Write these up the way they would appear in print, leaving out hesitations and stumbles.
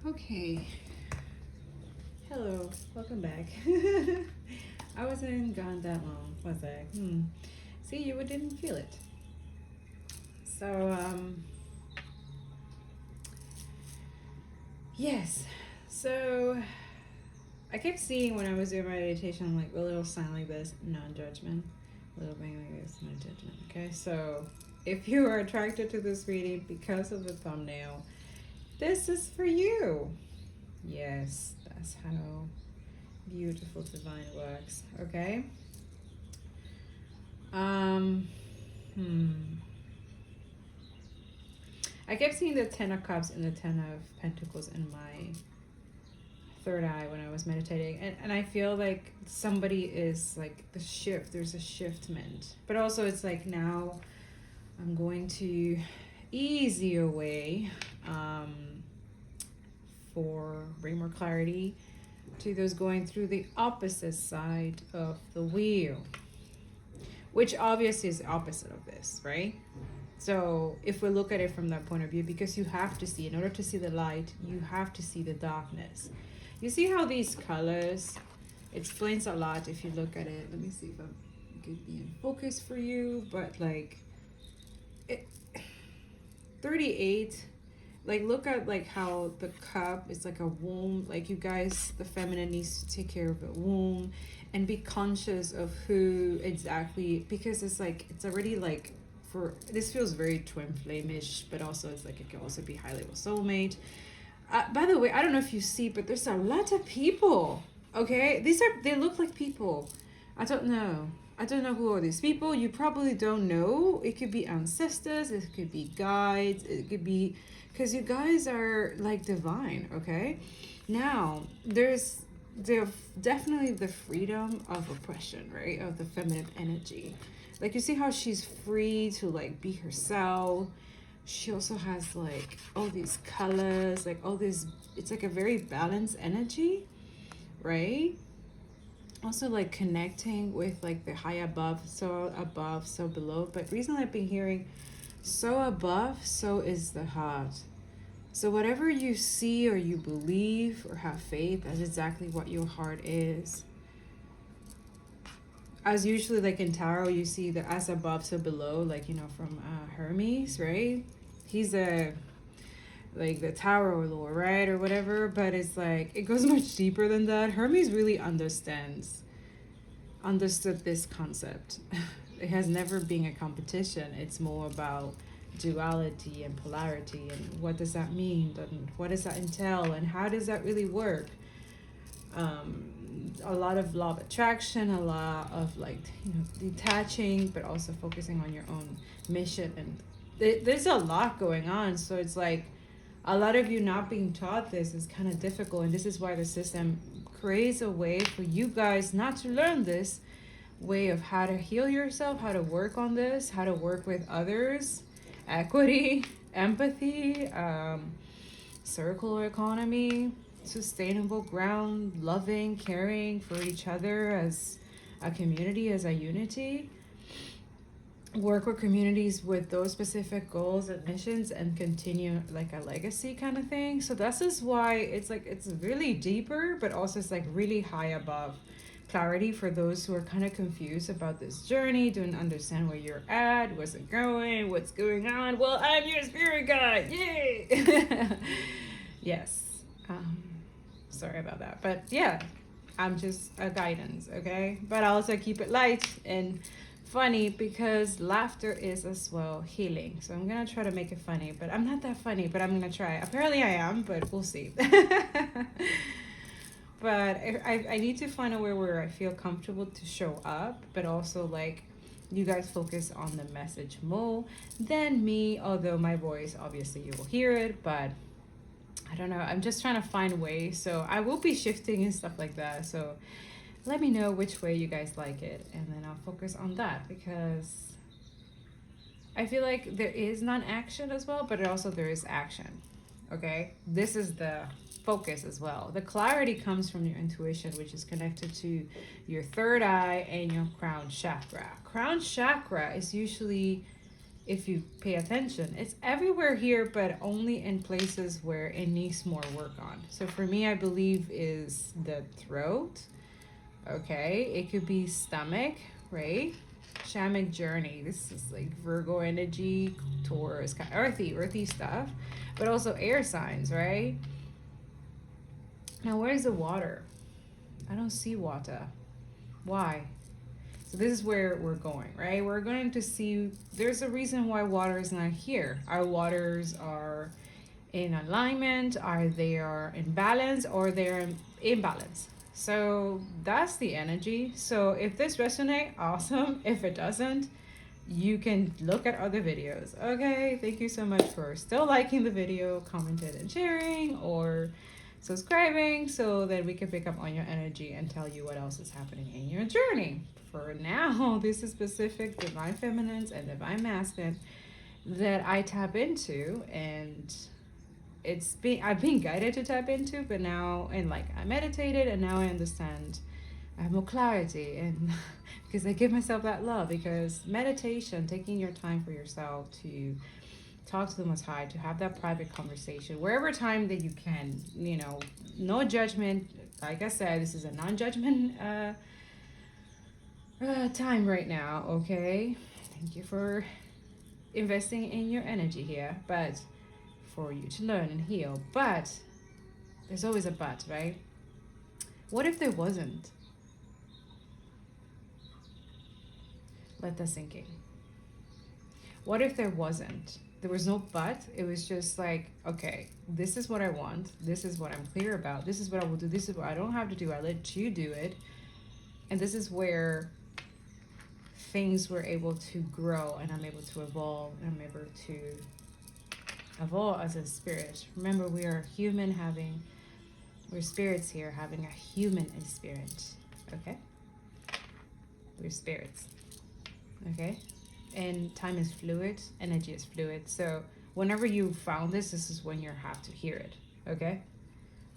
Okay. Hello. Welcome back. I wasn't gone that long, was I? See, you didn't feel it. So, yes. So, I kept seeing when I was doing my meditation, like a little sign like this, non-judgment. A little thing like this, non-judgment. Okay, so if you are attracted to this reading because of the thumbnail, this is for you. Yes, that's how beautiful divine works. Okay. I kept seeing the Ten of Cups and the Ten of Pentacles in my third eye when I was meditating, and I feel like somebody is like the shift. There's a shiftment, but also it's like now I'm going to ease you away for bring more clarity to those going through the opposite side of the wheel, which obviously is the opposite of this, right? So if we look at it from that point of view, because you have to see, in order to see the light, you have to see the darkness. You see how these colors, it explains a lot if you look at it. Let me see if I could be in focus for you, but like 38, like look at like how the cup is like a womb. Like you guys, the feminine needs to take care of the womb and be conscious of who exactly, because it's like, it's already like, for this feels very twin flame-ish, but also it's like it can also be high level soulmate. By the way, I don't know if you see, but there's a lot of people. Okay, they look like people. I don't know who are these people. You probably don't know. It could be ancestors, it could be guides, it could be, because you guys are like divine. Okay, now there's definitely the freedom of oppression, right, of the feminine energy. Like you see how she's free to like be herself. She also has like all these colors, like all this, it's like a very balanced energy, right? Also like connecting with like the high above, so below. But recently I've been hearing so above, so is the heart. So whatever you see or you believe or have faith, that's exactly what your heart is. As usually like in tarot, you see the as above, so below, like, you know, from Hermes, right? He's a like the tarot lord, right, or whatever, but it's like it goes much deeper than that. Hermes really understood this concept. It has never been a competition. It's more about duality and polarity, and what does that mean, and what does that entail, and how does that really work. A lot of law of attraction, a lot of like, you know, detaching, but also focusing on your own mission. And there's a lot going on. So it's like a lot of you not being taught this is kind of difficult. And this is why the system creates a way for you guys not to learn this way of how to heal yourself, how to work on this, how to work with others, equity, empathy, circular economy, sustainable ground, loving, caring for each other as a community, as a unity. Work with communities with those specific goals and missions and continue like a legacy kind of thing. So this is why it's like it's really deeper, but also it's like really high above clarity for those who are kind of confused about this journey, don't understand where you're at, where's it going, what's going on. Well, I'm your spirit guide, yay. Yes. Sorry about that, but yeah, I'm just a guidance, okay? But I also keep it light and funny because laughter is as well healing. So I'm gonna try to make it funny, but I'm not that funny, but I'm gonna try. Apparently I am, but we'll see. But I need to find a way where I feel comfortable to show up, but also like you guys focus on the message more than me, although my voice, obviously you will hear it, but I don't know. I'm just trying to find ways. So I will be shifting and stuff like that. So let me know which way you guys like it. And then I'll focus on that, because I feel like there is non-action as well, but also there is action. Okay? This is the focus as well. The clarity comes from your intuition, which is connected to your third eye and your crown chakra. Crown chakra is usually if you pay attention. It's everywhere here, but only in places where it needs more work on. So for me, I believe is the throat. Okay, it could be stomach, right? Shamanic journey. This is like Virgo energy, Taurus, kind of earthy stuff, but also air signs, right? Now, where's the water? I don't see water. Why? So this is where we're going, right? We're going to see there's a reason why water is not here. Our waters are in alignment, are they are in balance, or they're in imbalance. So that's the energy. So if this resonates, awesome. If it doesn't, you can look at other videos. Okay, thank you so much for still liking the video, commenting and sharing, or subscribing so that we can pick up on your energy and tell you what else is happening in your journey. For now, this is specific divine feminines and divine masculine that I tap into, and I've been guided to tap into, but now, and like I meditated and now I understand. I have more clarity, and because I give myself that love, because meditation, taking your time for yourself to talk to the Most High, to have that private conversation, wherever time that you can, no judgment. Like I said, this is a non-judgment time right now, okay? Thank you for investing in your energy here, but for you to learn and heal. But there's always a but, right? What if there wasn't? Let that sink in. What if there wasn't? There was no but. It was just like, okay, this is what I want. This is what I'm clear about. This is what I will do. This is what I don't have to do. I let you do it. And this is where things were able to grow, and I'm able to evolve, and I'm able to evolve as a spirit. Remember, we are human we're spirits here having a human spirit. Okay? We're spirits. Okay? And time is fluid, energy is fluid. So whenever you found this is when you have to hear it. Okay?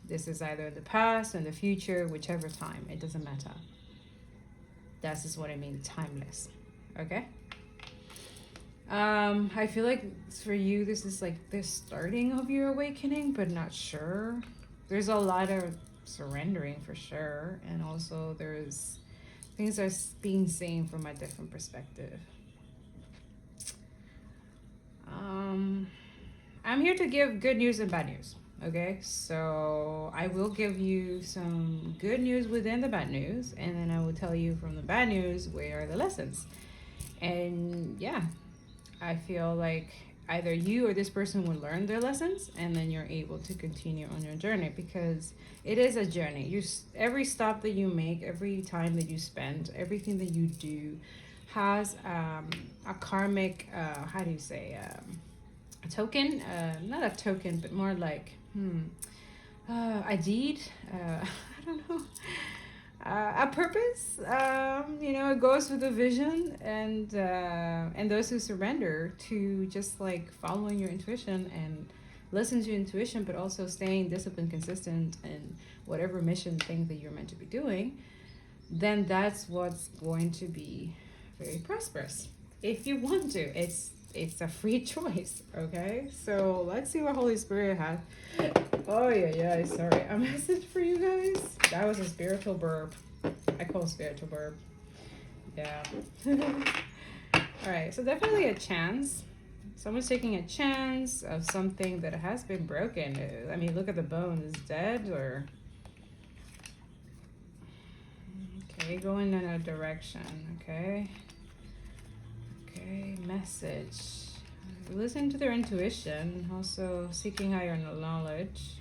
This is either the past and the future, whichever time. It doesn't matter. That's just what I mean, timeless. Okay? I feel like for you, this is like the starting of your awakening, but not sure. There's a lot of surrendering for sure. And also there's things are being seen from a different perspective. I'm here to give good news and bad news. Okay, so I will give you some good news within the bad news, and then I will tell you from the bad news where are the lessons. And yeah, I feel like either you or this person will learn their lessons, and then you're able to continue on your journey, because it is a journey. Every stop that you make, every time that you spend, everything that you do has a karmic, how do you say, a token, not a token, but more like a deed, I don't know, a purpose. It goes with a vision, and those who surrender to just like following your intuition and listen to your intuition, but also staying disciplined, consistent, and whatever mission thing that you're meant to be doing, then that's what's going to be very prosperous. If you want to, it's a free choice. Okay, so let's see what Holy Spirit has. Oh yeah, sorry, a message for you guys. That was a spiritual burp. I call it spiritual burp. Yeah. All right, so definitely a chance. Someone's taking a chance of something that has been broken. I mean, look at the bone. Is dead or okay, going in a direction. Okay, message. Listen to their intuition, also seeking higher knowledge.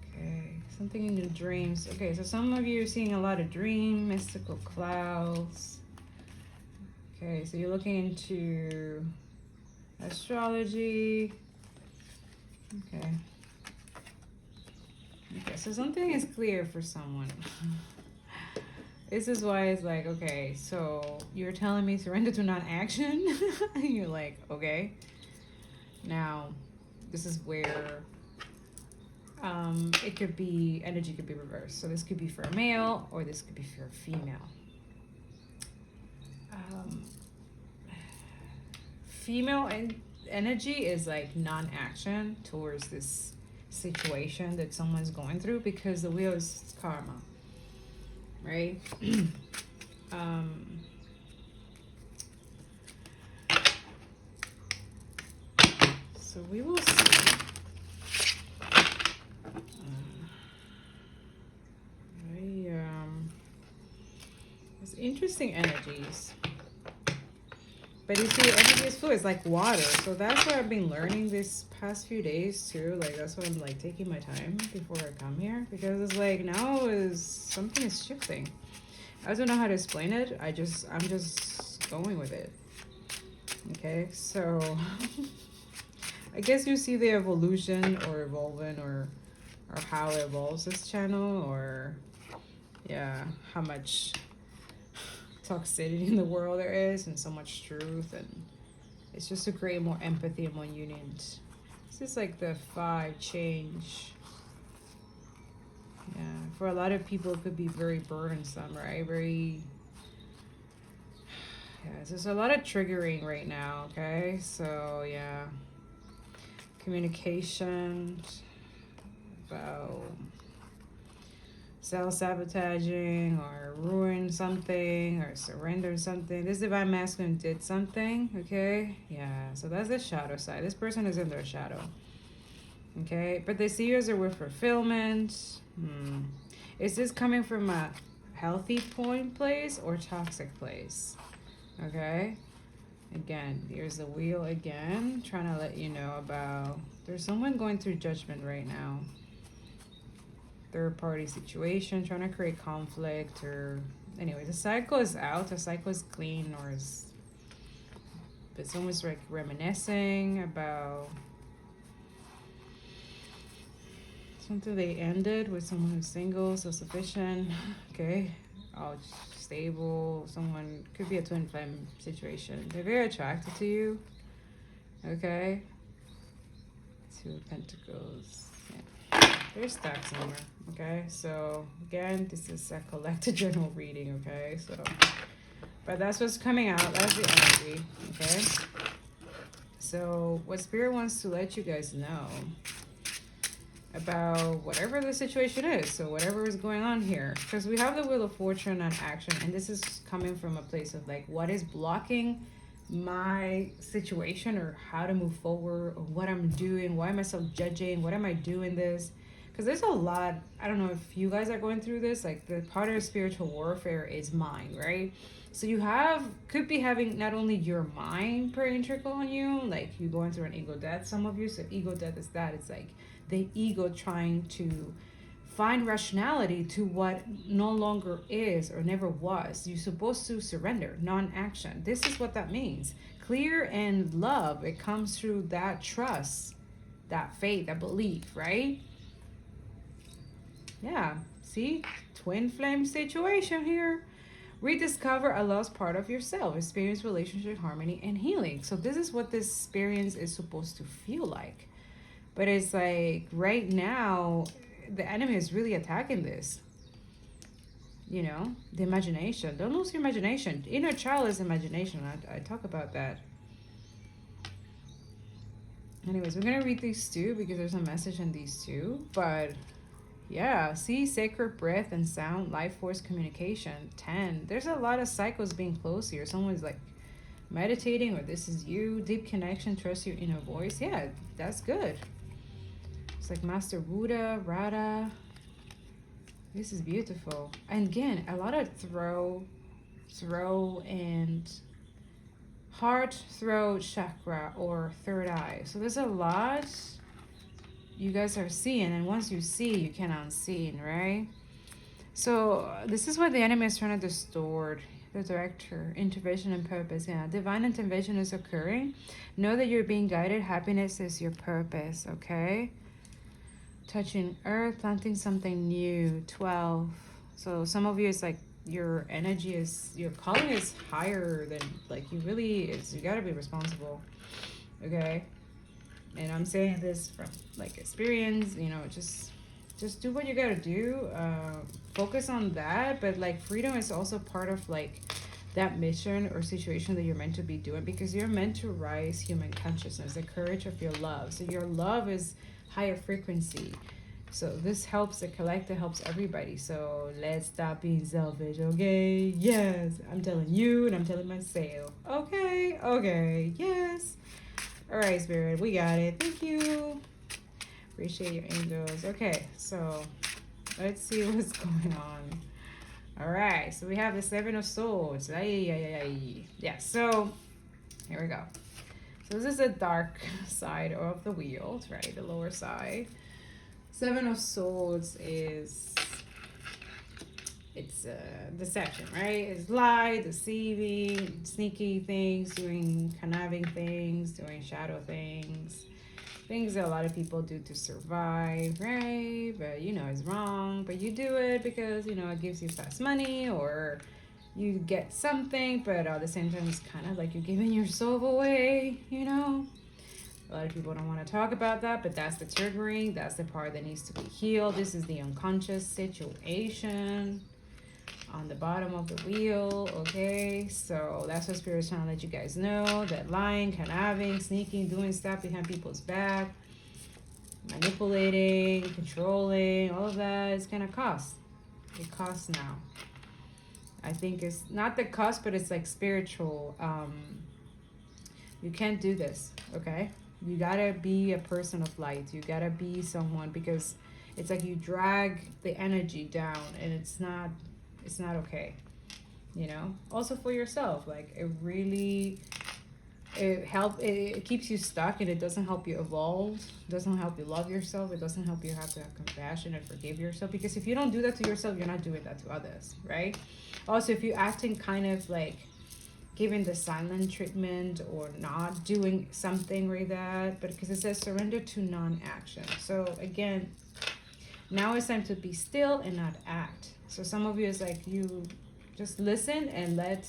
Okay, something in your dreams. Okay, so some of you are seeing a lot of mystical clouds. Okay, so you're looking into astrology. Okay, so something is clear for someone. This is why it's like, okay, so you're telling me surrender to non-action? And you're like, okay. Now, this is where energy could be reversed. So this could be for a male, or this could be for a female. female energy is like non-action towards this situation that someone's going through, because the wheel is karma, right? um so we will see. It's interesting energies. But you see, energy is fluid. It's like water. So that's what I've been learning this past few days too. Like that's why I'm like taking my time before I come here, because it's like now is something is shifting. I don't know how to explain it. I'm just going with it. Okay, so I guess you see the evolution or evolving or how it evolves this channel, or yeah, how much toxicity in the world there is and so much truth, and it's just to create more empathy and more union. This is like the 5 change. Yeah, for a lot of people it could be very burdensome, right? Very, yeah, there's a lot of triggering right now. Okay, so yeah, communication about self-sabotaging or ruin something or surrender something. This divine masculine did something, okay? Yeah, so that's the shadow side. This person is in their shadow, okay? But they see you as a with fulfillment. Is this coming from a healthy point place or toxic place? Okay? Again, here's the wheel again, trying to let you know about there's someone going through judgment right now. Third party situation, trying to create conflict, or anyway, the cycle is out, the cycle is clean, or is, but someone's like reminiscing about something they ended with someone who's single, self-sufficient, okay, all stable. Someone could be a twin flame situation. They're very attracted to you, okay. 2 of Pentacles. Yeah. They're stuck somewhere, okay. So again, this is a collective general reading, okay. So, but that's what's coming out. That's the energy, okay. So what Spirit wants to let you guys know about whatever the situation is, so whatever is going on here, because we have the Wheel of Fortune on action, and this is coming from a place of like, what is blocking my situation, or how to move forward, or what I'm doing, why am I self-judging, what am I doing this? Because there's a lot, I don't know if you guys are going through this, like the part of spiritual warfare is mind, right? So you could be having not only your mind playing trick on you, like you going through an ego death, some of you, so ego death is that, it's like the ego trying to find rationality to what no longer is or never was. You're supposed to surrender, non-action. This is what that means. Clear and love, it comes through that trust, that faith, that belief, right? Yeah, see? Twin flame situation here. Rediscover a lost part of yourself. Experience relationship harmony and healing. So this is what this experience is supposed to feel like. But it's like right now, the enemy is really attacking this. You know, the imagination. Don't lose your imagination. Inner child is imagination. I talk about that. Anyways, we're going to read these two because there's a message in these two. But yeah, see, sacred breath and sound, life force communication. 10. There's a lot of cycles being closed here. Someone's like meditating, or this is you. Deep connection, trust your inner voice. Yeah, that's good. It's like Master Buddha, Radha. This is beautiful. And again, a lot of throat and heart, throat chakra, or third eye. So there's a lot you guys are seeing, and once you see, you can unseen, right? So this is what the enemy is trying to distort. The director, intervention and purpose. Yeah, divine intervention is occurring. Know that you're being guided. Happiness is your purpose, okay? Touching earth, planting something new. 12. So some of you, it's like your energy is, your calling is higher than, like, you really is, you got to be responsible, okay? And I'm saying this from like experience, you know, just do what you got to do. Focus on that. But like freedom is also part of like that mission or situation that you're meant to be doing, because you're meant to rise human consciousness, the courage of your love. So your love is higher frequency. So this helps the collective, helps everybody. So let's stop being selfish, okay? Yes, I'm telling you and I'm telling myself. Okay, okay, yes. All right, Spirit, we got it. Thank you. Appreciate your angels. Okay, so let's see what's going on. All right, so we have the Seven of Swords. Yeah, so here we go. So this is the dark side of the wheel, right? The lower side. Seven of Swords is, it's deception, right? It's lie, deceiving, sneaky things, doing conniving things, doing shadow things. Things that a lot of people do to survive, right? But you know it's wrong, but you do it because you know it gives you fast money or you get something, but at the same time it's kind of like you're giving your soul away, you know? A lot of people don't want to talk about that, but that's the triggering. That's the part that needs to be healed. This is the unconscious situation on the bottom of the wheel, okay? So that's what Spirit's trying to let you guys know, that lying, conniving, sneaking, doing stuff behind people's back, manipulating, controlling, all of that is gonna cost. It costs now. I think it's not the cost, but it's like spiritual. You can't do this, okay? You gotta be a person of light. You gotta be someone, because it's like you drag the energy down and it's not okay, you know? Also for yourself, like it keeps you stuck and it doesn't help you evolve, doesn't help you love yourself, it doesn't help you have to have compassion and forgive yourself, because if you don't do that to yourself, you're not doing that to others, right? Also, if you're acting kind of like giving the silent treatment or not doing something like that, but because it says surrender to non-action. So again, now it's time to be still and not act. So some of you is like, you just listen and let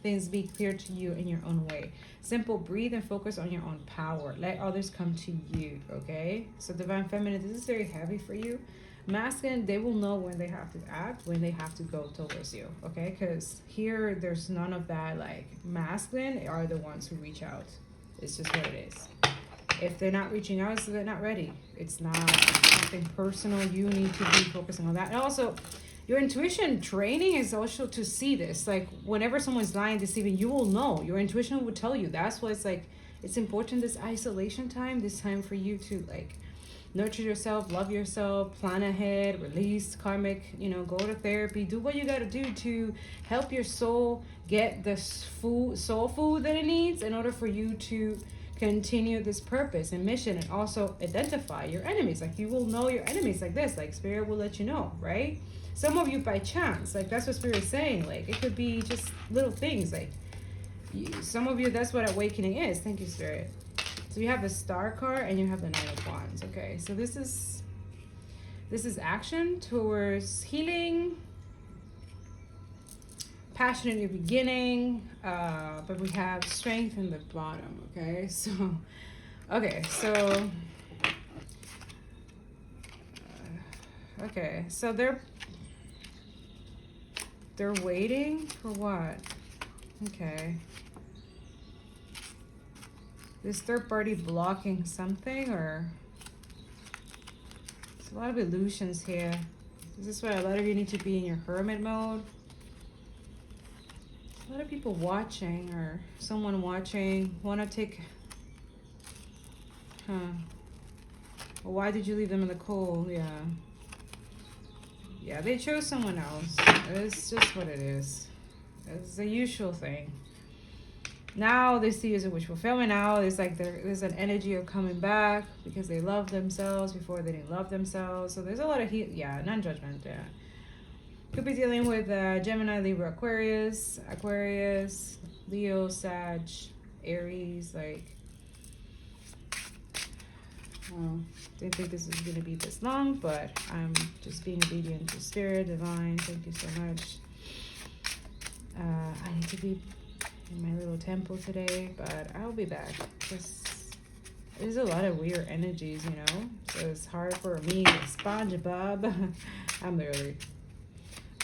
things be clear to you in your own way. Simple, breathe and focus on your own power. Let others come to you, okay? So Divine Feminine, this is very heavy for you. Masculine, they will know when they have to act, when they have to go towards you, okay? Because here, there's none of that. Like, masculine are the ones who reach out. It's just what it is. If they're not reaching out, so they're not ready. It's not something personal. You need to be focusing on that. And also, your intuition training is also to see this. Like, whenever someone's lying, deceiving, you will know. Your intuition will tell you. That's why it's like, it's important, this isolation time, this time for you to, like, nurture yourself, love yourself, plan ahead, release karmic, you know, go to therapy, do what you got to do to help your soul get the soul food that it needs in order for you to continue this purpose and mission. And also identify your enemies. Like, you will know your enemies like this. Like, Spirit will let you know, right? Some of you by chance, like that's what Spirit is saying. Like, it could be just little things. Like, some of you, that's what awakening is. Thank you, Spirit. So you have the Star card and you have the Knight of Wands. Okay, so this is action towards healing, passion in your beginning, but we have strength in the bottom. Okay, so they're waiting for what? Okay. This third party blocking something, or there's a lot of illusions here. Is this why a lot of you need to be in your hermit mode? A lot of people watching, or someone watching, want to take, well, why did you leave them in the cold? Yeah, they chose someone else. It's just what it is. It's the usual thing. Now they see as a wish fulfillment. Now it's like there's an energy of coming back because they love themselves before they didn't love themselves. So there's a lot of non-judgment. Yeah, could be dealing with Gemini, Libra, Aquarius, Leo, Sag, Aries. Like, well, didn't think this was gonna be this long, but I'm just being obedient to Spirit, Divine. Thank you so much. I need to be in my little temple today, but I'll be back. There's a lot of weird energies, you know, so it's hard for me, SpongeBob. I'm literally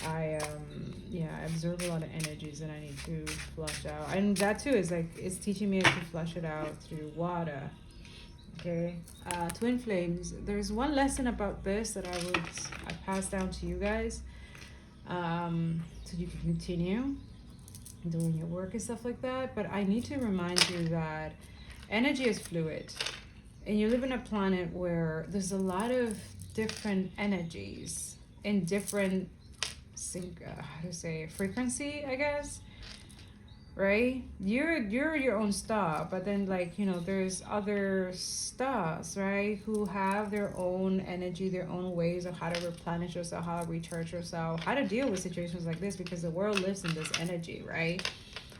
Yeah, I absorb a lot of energies that I need to flush out. And that too is like, it's teaching me to flush it out through water. Okay. Twin flames. There's one lesson about this that I pass down to you guys. So you can continue doing your work and stuff like that. But I need to remind you that energy is fluid. And you live in a planet where there's a lot of different energies in different how to say frequency, I guess, right? You're your own star, but then like, you know, there's other stars, right, who have their own energy, their own ways of how to replenish yourself, how to recharge yourself, how to deal with situations like this, because the world lives in this energy, right?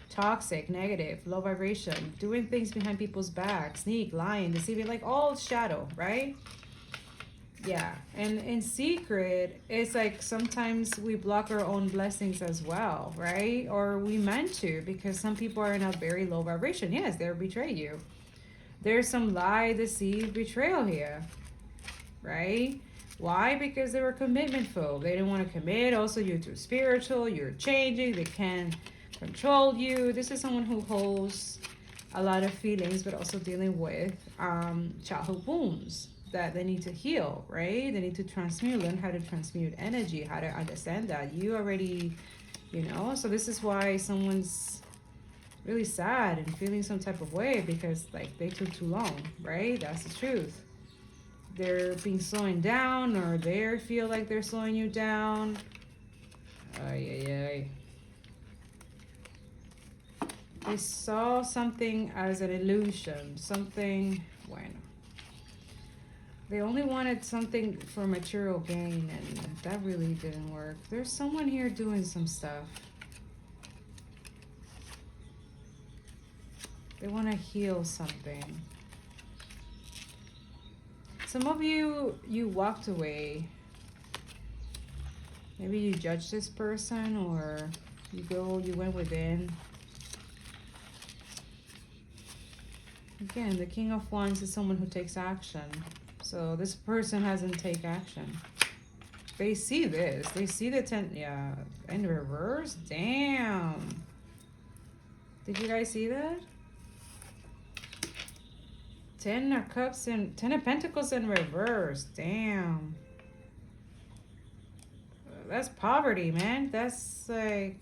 Toxic, negative, low vibration, doing things behind people's backs, sneak, lying, deceiving, like all shadow, right? Yeah, and in secret, it's like sometimes we block our own blessings as well, right? Or we meant to, because some people are in a very low vibration. Yes, they'll betray you. There's some lie, deceive, betrayal here, right? Why? Because they were commitmentful. They didn't want to commit. Also, you're too spiritual. You're changing. They can't control you. This is someone who holds a lot of feelings, but also dealing with childhood wounds that they need to heal, right? They need to transmute, learn how to transmute energy, how to understand that. You already, you know, so this is why someone's really sad and feeling some type of way, because like they took too long, right? That's the truth. They're being slowing down, or they feel like they're slowing you down. Ay, ay, ay. They saw something as an illusion, something, bueno. They only wanted something for material gain, and that really didn't work. There's someone here doing some stuff. They want to heal something. Some of you walked away. Maybe you judged this person, or you went within. Again, the King of Wands is someone who takes action. So this person hasn't taken action. They see this. They see the 10. Yeah. In reverse? Damn. Did you guys see that? 10 of Cups and 10 of Pentacles in reverse. Damn. That's poverty, man. That's like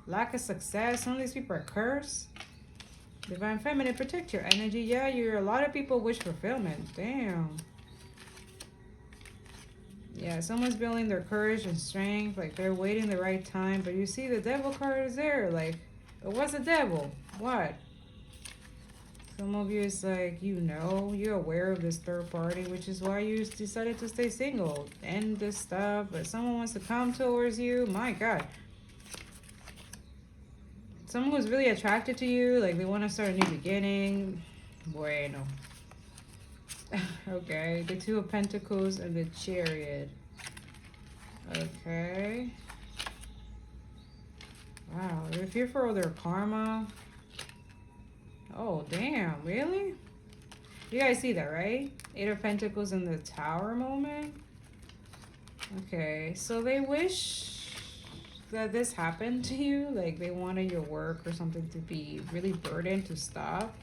lack of success. Some of these people are cursed. Divine Feminine, protect your energy. Yeah, a lot of people wish fulfillment. Damn. Yeah, someone's building their courage and strength. Like they're waiting the right time. But you see the Devil card is there. Like, what's the devil? What? Some of you is like, you know, you're aware of this third party, which is why you decided to stay single. End this stuff. But someone wants to come towards you. My God. Someone who's really attracted to you, like they want to start a new beginning. Bueno. Okay, the Two of Pentacles and the Chariot. Okay. Wow, they're here for all their karma. Oh, damn, really? You guys see that, right? Eight of Pentacles in the Tower moment. Okay, so they wish that this happened to you, like they wanted your work or something to be really burdened to stop.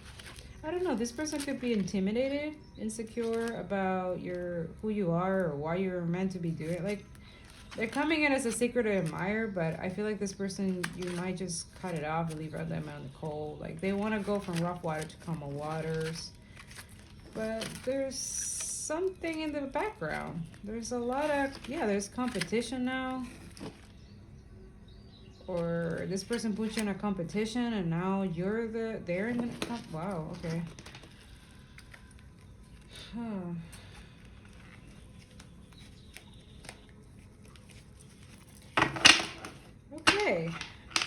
I don't know, this person could be intimidated, insecure about who you are or why you're meant to be doing it. Like they're coming in as a secret admirer, but I feel like this person, you might just cut it off and leave them out in the cold. Like they want to go from rough water to calmer waters, but there's something in the background. There's a lot of, yeah, there's competition now. Or this person put you in a competition and now they're in the, wow, okay. Huh. Okay,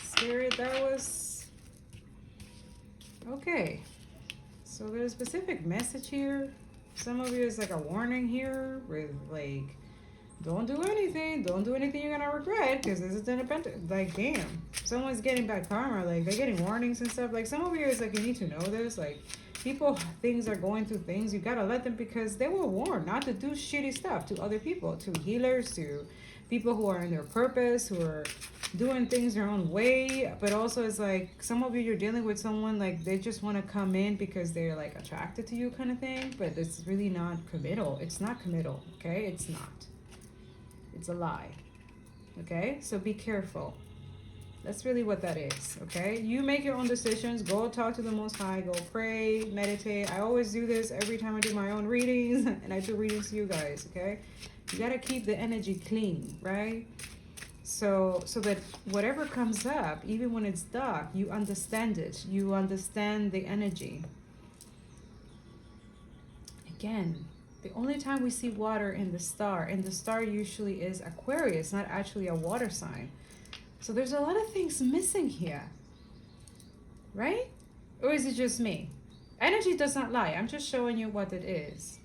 Spirit, that was, okay. So there's a specific message here. Some of you is like a warning here with like, don't do anything. Don't do anything you're gonna regret, because this is independent. Like, damn. Someone's getting bad karma. Like, they're getting warnings and stuff. Like, some of you is like, you need to know this. Like, things are going through things. You gotta let them, because they were warned not to do shitty stuff to other people, to healers, to people who are in their purpose, who are doing things their own way. But also it's like some of you, you're dealing with someone like they just want to come in because they're like attracted to you kind of thing, but it's really not committal. It's not committal, okay? It's not. It's a lie. Okay? So be careful. That's really what that is, okay? You make your own decisions. Go talk to the Most High. Go pray, meditate. I always do this every time I do my own readings, and I do readings to you guys, okay? You gotta keep the energy clean, right? So that whatever comes up, even when it's dark, you understand it. You understand the energy. Again, the only time we see water in the star, and the star usually is Aquarius, not actually a water sign. So there's a lot of things missing here, right? Or is it just me? Energy does not lie. I'm just showing you what it is,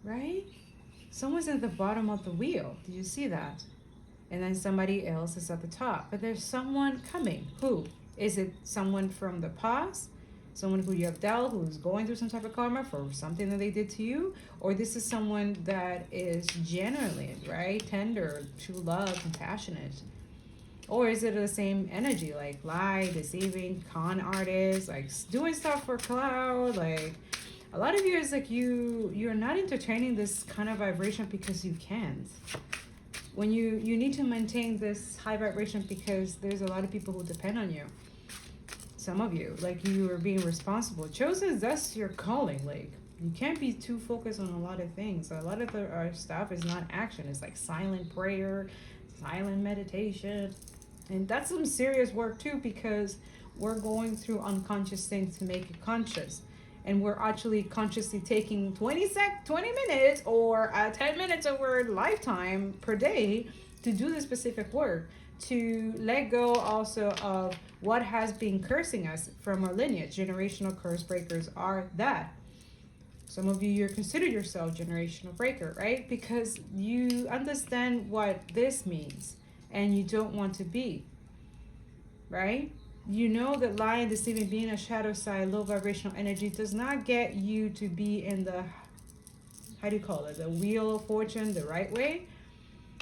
right? Someone's at the bottom of the wheel. Do you see that? And then somebody else is at the top. But there's someone coming. Who? Is it someone from the past? Someone who you have dealt, who's going through some type of karma for something that they did to you? Or this is someone that is genuinely, right? Tender, true love, compassionate. Or is it the same energy, like lie, deceiving, con artist, like doing stuff for clout? Like a lot of you is like you're not entertaining this kind of vibration because you can't. When you need to maintain this high vibration because there's a lot of people who depend on you. Some of you, like you are being responsible. Chosen, that's your calling. Like you can't be too focused on a lot of things. A lot of our stuff is not action. It's like silent prayer, silent meditation. And that's some serious work too, because we're going through unconscious things to make it conscious. And we're actually consciously taking 20 minutes or 10 minutes of our lifetime per day to do this specific work, to let go also of what has been cursing us from our lineage. Generational curse breakers are that. Some of you, you consider yourself generational breaker, right? Because you understand what this means. And you don't want to be, right? You know that lying, deceiving, being a shadow side, low vibrational energy does not get you to be in the, how do you call it, the wheel of fortune, the right way,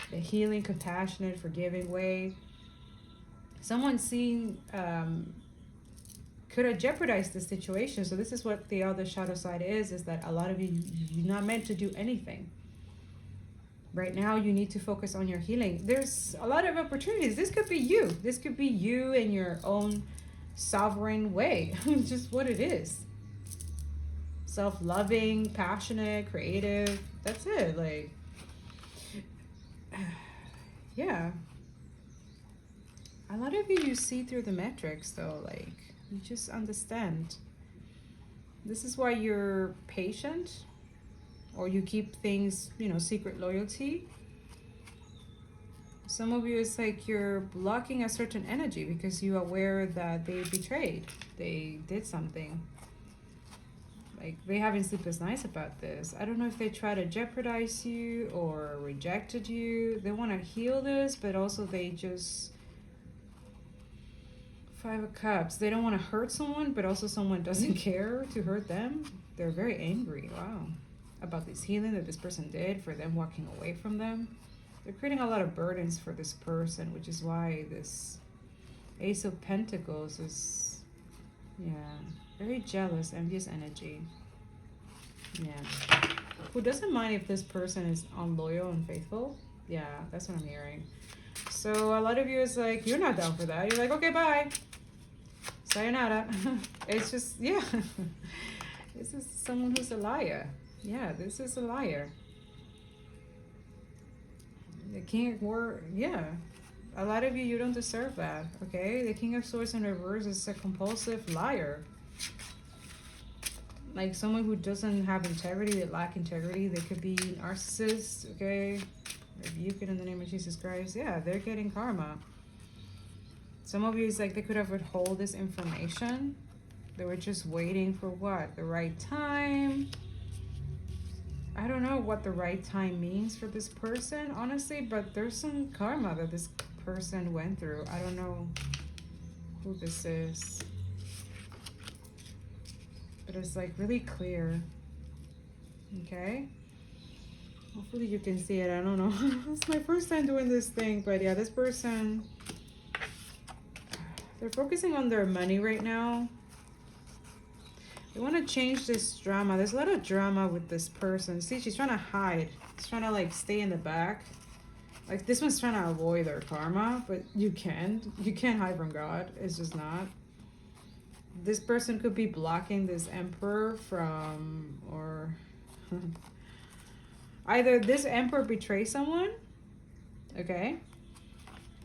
the healing, compassionate, forgiving way. Someone seen could have jeopardized the situation. So this is what the other shadow side is that a lot of you, you're not meant to do anything. Right now, you need to focus on your healing. There's a lot of opportunities. This could be you. This could be you in your own sovereign way. Just what it is. Self-loving, passionate, creative. That's it. Like, yeah. A lot of you see through the metrics, though. Like, you just understand. This is why you're patient. Or you keep things, secret loyalty. Some of you, it's like you're blocking a certain energy because you're aware that they betrayed. They did something. Like, they haven't sleepless nights about this. I don't know if they try to jeopardize you or rejected you. They want to heal this, but also they just... Five of Cups. They don't want to hurt someone, but also someone doesn't care to hurt them. They're very angry. Wow. About this healing that this person did, for them walking away from them. They're creating a lot of burdens for this person, which is why this Ace of Pentacles is, very jealous, envious energy. Yeah. Who doesn't mind if this person is unloyal and faithful? Yeah, that's what I'm hearing. So a lot of you is like, you're not down for that. You're like, okay, bye. Sayonara. It's just, yeah. This is someone who's a liar. Yeah, this is a liar. The King of War, yeah. A lot of you, you don't deserve that, okay? The King of Swords in reverse is a compulsive liar. Like someone who doesn't have integrity, they lack integrity. They could be narcissists, okay? Rebuke it in the name of Jesus Christ. Yeah, they're getting karma. Some of you, it's like they could have withhold this information. They were just waiting for what? The right time. I don't know what the right time means for this person, honestly, but there's some karma that this person went through. I don't know who this is. But it's like really clear. Okay? Hopefully you can see it. I don't know. It's my first time doing this thing, but yeah, this person, they're focusing on their money right now. They want to change this drama. There's a lot of drama with this person. See, she's trying to hide. She's trying to like stay in the back. Like this one's trying to avoid their karma, but you can't. You can't hide from God. It's just not. This person could be blocking this emperor from, or either this emperor betrays someone, okay,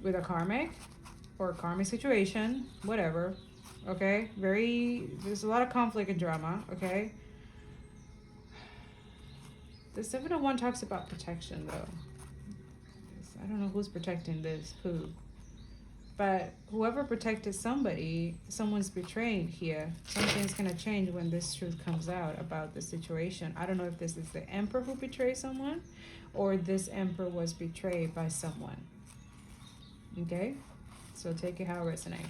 with a karmic or a karmic situation, whatever, okay. There's a lot of conflict and drama, okay. The 701 talks about protection though. I don't know who's protecting this, who. But whoever protected somebody, someone's betrayed here. Something's going to change when this truth comes out about the situation. I don't know if this is the emperor who betrayed someone or this emperor was betrayed by someone. Okay? So take it how it resonates.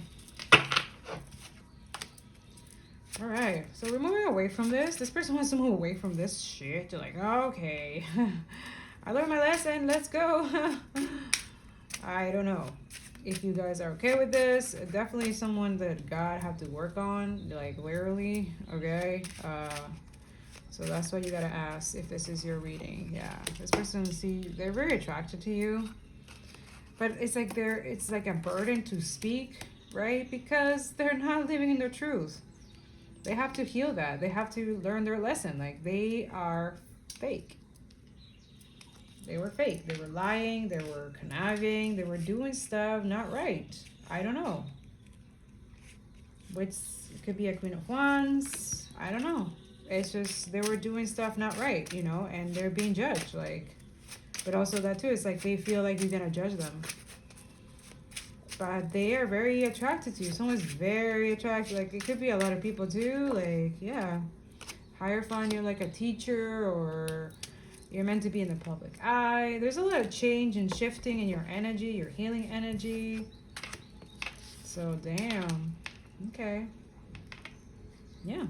All right. So we're moving away from this. This person wants to move away from this shit. They're like, okay. I learned my lesson. Let's go. I don't know if you guys are okay with this. Definitely someone that God have to work on, like literally, okay. So that's what you gotta ask if this is your reading. Yeah, this person, see, they're very attracted to you, but it's like it's like a burden to speak, right? Because they're not living in their truth. They have to heal that. They have to learn their lesson. Like they are fake. They were fake. They were lying. They were conniving. They were doing stuff not right. I don't know. Which it could be a Queen of Wands. I don't know. It's just they were doing stuff not right, you know, and they're being judged. Like, but also that too. It's like they feel like you're gonna judge them. But they are very attracted to you. Someone's very attracted. Like it could be a lot of people too. Like yeah, Hierophant, you're like a teacher or. You're meant to be in the public eye. There's a lot of change and shifting in your energy, your healing energy. So, damn. Okay. Yeah.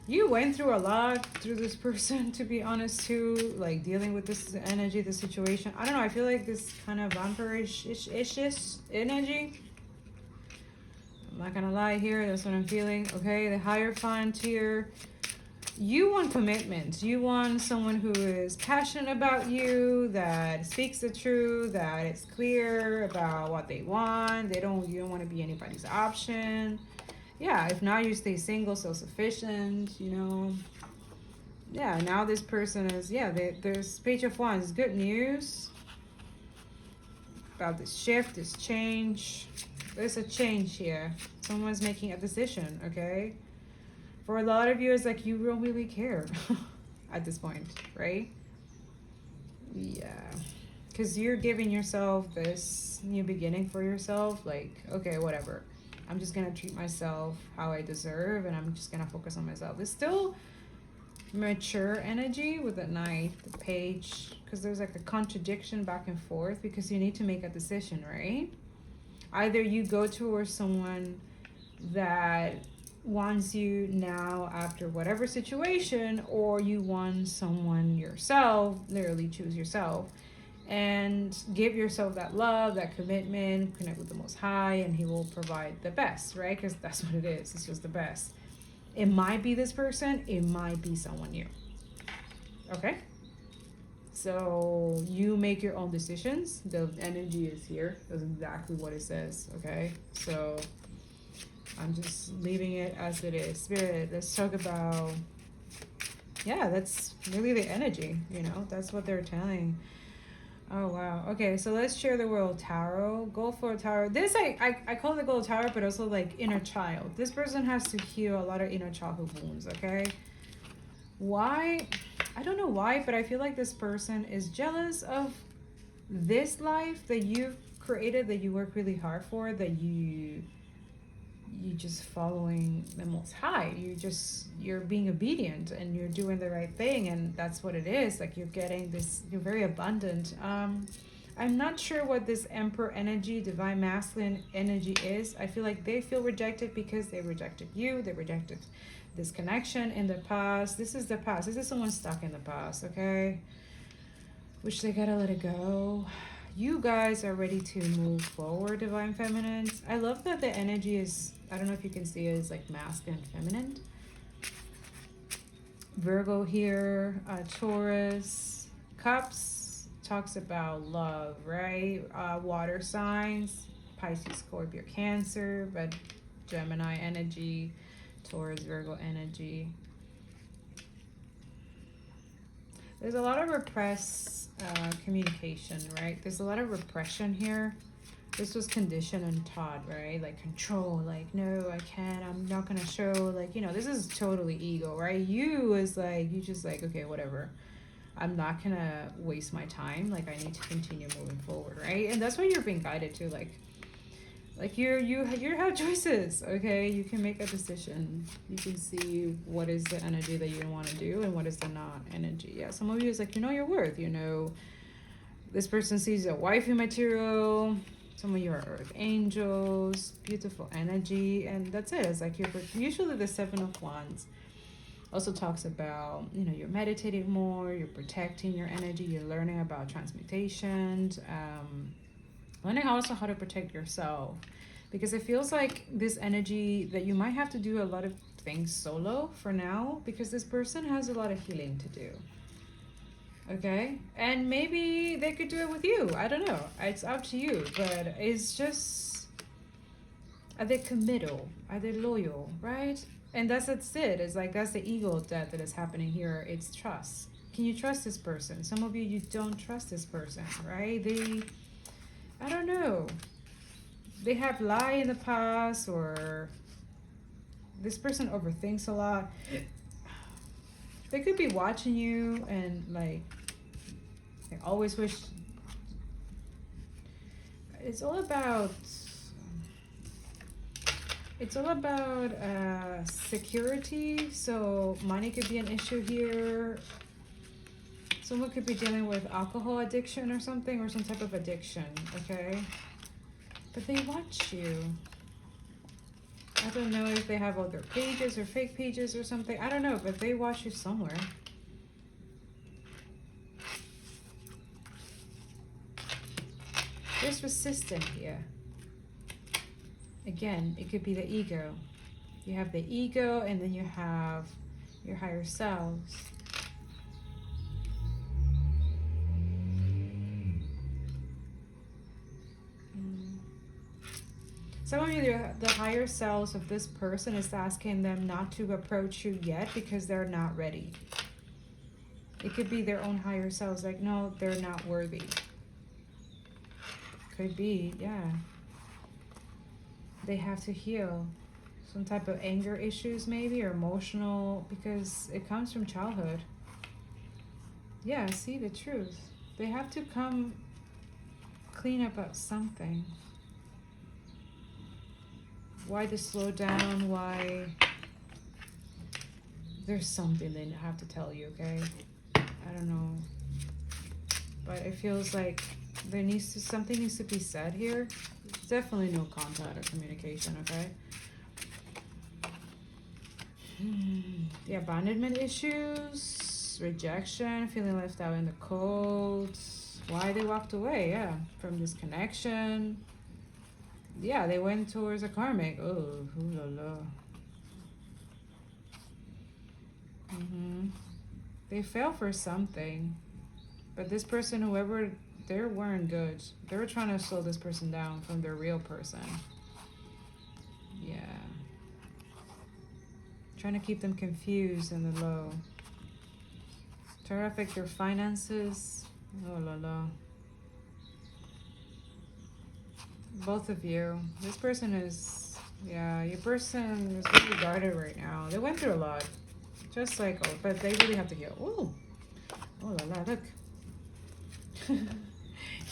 You went through a lot through this person, to be honest, too. Like, dealing with this energy, the situation. I don't know. I feel like this kind of vampirish energy. I'm not going to lie here. That's what I'm feeling. Okay. The Hierophant here. You want commitment. You want someone who is passionate about you, that speaks the truth, that is clear about what they want. You don't want to be anybody's option. Yeah, if not, you stay single, self-sufficient, you know. Yeah, now this person is, there's Page of Wands. Good news about this shift, this change. There's a change here. Someone's making a decision, okay? For a lot of you, it's like you don't really care at this point, right? Yeah. Because you're giving yourself this new beginning for yourself. Like, okay, whatever. I'm just going to treat myself how I deserve, and I'm just going to focus on myself. It's still mature energy with the Knight, the Page, because there's like a contradiction back and forth because you need to make a decision, right? Either you go towards someone that wants you now after whatever situation, or you want someone yourself, literally choose yourself and give yourself that love, that commitment, connect with the Most High, and He will provide the best, right? Because that's what it is. It's just the best. It might be this person, it might be someone new. Okay? So you make your own decisions. The energy is here. That's exactly what it says. Okay? So I'm just leaving it as it is. Spirit, let's talk about, that's really the energy, you know, that's what they're telling. Oh, wow. Okay, so let's share the world tarot. Go for a tarot. This, I call it gold tarot, but also like inner child. This person has to heal a lot of inner childhood wounds, okay? Why? I don't know why, but I feel like this person is jealous of this life that you've created, that you work really hard for, that you just following the Most High. You're being obedient and you're doing the right thing, and that's what it is. Like you're getting this, you're very abundant. I'm not sure what this Emperor energy, Divine Masculine energy is. I feel like they feel rejected because they rejected you, they rejected Disconnection in the past. This is the past. This is someone stuck in the past, okay? Which they gotta let it go. You guys are ready to move forward, Divine Feminines. I love that the energy is, I don't know if you can see it, is like masculine and feminine. Virgo here, Taurus, Cups talks about love, right? Water signs, Pisces, Scorpio, Cancer, but Gemini energy, Taurus, Virgo energy. There's a lot of repressed communication, right? There's a lot of repression here. This was conditioned and taught, right? Like control, like, no, I can't, I'm not gonna show, like, you know, this is totally ego, right? You is like, you just like, okay, whatever. I'm not gonna waste my time. Like, I need to continue moving forward, right? And that's what you're being guided to, like you have choices, okay? You can make a decision. You can see what is the energy that you want to do and what is the not energy. Yeah, some of you is like, you know your worth, you know, this person sees a wifey material. Some of you are earth angels, beautiful energy, and that's it. It's like you're usually the Seven of Wands also talks about, you know, you're meditating more, you're protecting your energy, you're learning about transmutation, learning also how to protect yourself, because it feels like this energy that you might have to do a lot of things solo for now, because this person has a lot of healing to do. Okay, and maybe they could do it with you. I don't know, it's up to you, but it's just, are they committal, are they loyal, right? And that's it. It's like, that's the ego death that is happening here. It's trust. Can you trust this person? Some of you don't trust this person, right? I don't know, they have lied in the past, or this person overthinks a lot. They could be watching you and like, they always wish. It's all about security. So money could be an issue here. Someone could be dealing with alcohol addiction or something, or some type of addiction, okay? But they watch you. I don't know if they have other pages or fake pages or something. I don't know, but they watch you somewhere. There's resistance here. Again, it could be the ego. You have the ego, and then you have your higher selves. Some of you, the higher selves of this person is asking them not to approach you yet because they're not ready. It could be their own higher selves, like, no, they're not worthy. Could be, yeah. They have to heal some type of anger issues maybe, or emotional, because it comes from childhood. Yeah, see the truth. They have to come clean up about something. Why the slow down? Why? There's something they have to tell you, okay? I don't know. But it feels like something needs to be said here. Definitely no contact or communication, okay? The abandonment issues, rejection, feeling left out in the cold. Why they walked away, yeah, from this connection. Yeah, they went towards a karmic. Oh, ooh la la. They fell for something. But this person, whoever, they weren't good. They were trying to slow this person down from their real person. Yeah. Trying to keep them confused in the low. Trying to affect their finances. Oh la la. Both of you. This person is, yeah, your person is really guarded right now. They went through a lot. Just like, oh, but they really have to heal. Ooh. Oh la la, look.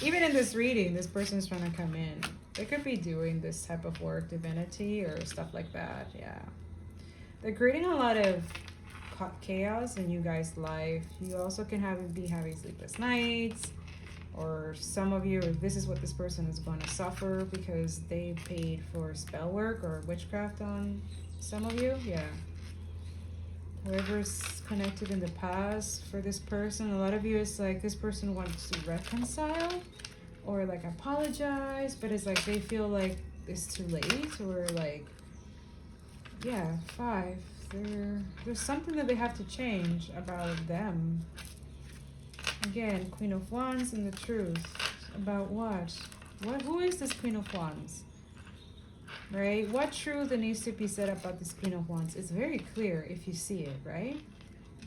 Even in this reading, this person's trying to come in. They could be doing this type of work, divinity or stuff like that. Yeah. They're creating a lot of chaos in you guys' life. You also can be having sleepless nights. Or some of you, this is what this person is going to suffer because they paid for spell work or witchcraft on some of you. Yeah. Whoever's connected in the past for this person, a lot of you is like this person wants to reconcile or like apologize, but it's like they feel like it's too late, or like, yeah, 5. There's something that they have to change about them. Again, Queen of Wands and the Truth. About what? Who is this Queen of Wands? Right? What truth that needs to be said about this Queen of Wands? It's very clear if you see it, right?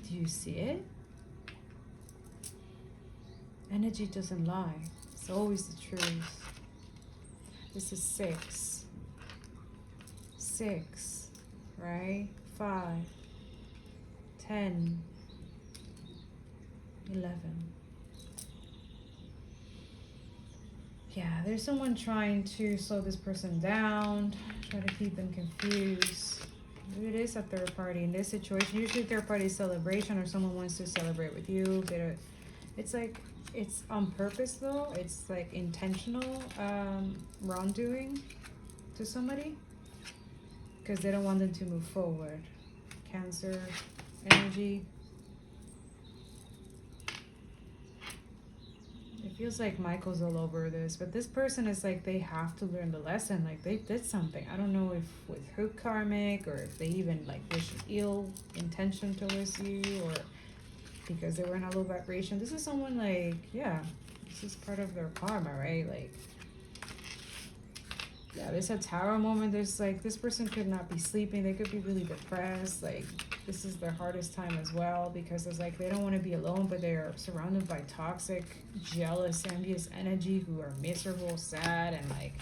Do you see it? Energy doesn't lie. It's always the truth. This is 6. 6, right? 5, 10, 11. Yeah, there's someone trying to slow this person down, try to keep them confused. It is a third party in this situation. Usually third party celebration, or someone wants to celebrate with you. It's like, it's on purpose though. It's like intentional wrongdoing to somebody because they don't want them to move forward. Cancer energy. It feels like Michael's all over this, but this person is like, they have to learn the lesson. Like they did something. I don't know if with hook karmic, or if they even like wish ill intention towards you, or because they were in a low vibration. This is someone like, yeah, this is part of their karma, right? Like, yeah, there's a tower moment. There's like, this person could not be sleeping. They could be really depressed. Like, this is their hardest time as well, because it's like they don't want to be alone, but they're surrounded by toxic, jealous, envious energy who are miserable, sad, and like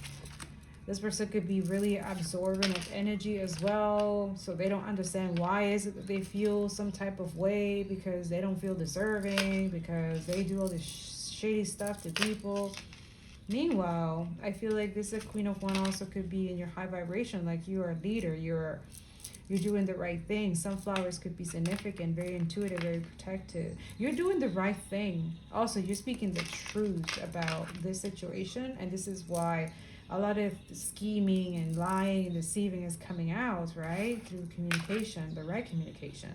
this person could be really absorbent of energy as well. So they don't understand why is it that they feel some type of way, because they don't feel deserving, because they do all this shady stuff to people. Meanwhile, I feel like this Queen of Wands also could be in your high vibration. Like you are a leader, you're doing the right thing. Sunflowers could be significant, very intuitive, very protective. You're doing the right thing. Also, you're speaking the truth about this situation, and this is why a lot of scheming and lying and deceiving is coming out, right? Through communication, the right communication.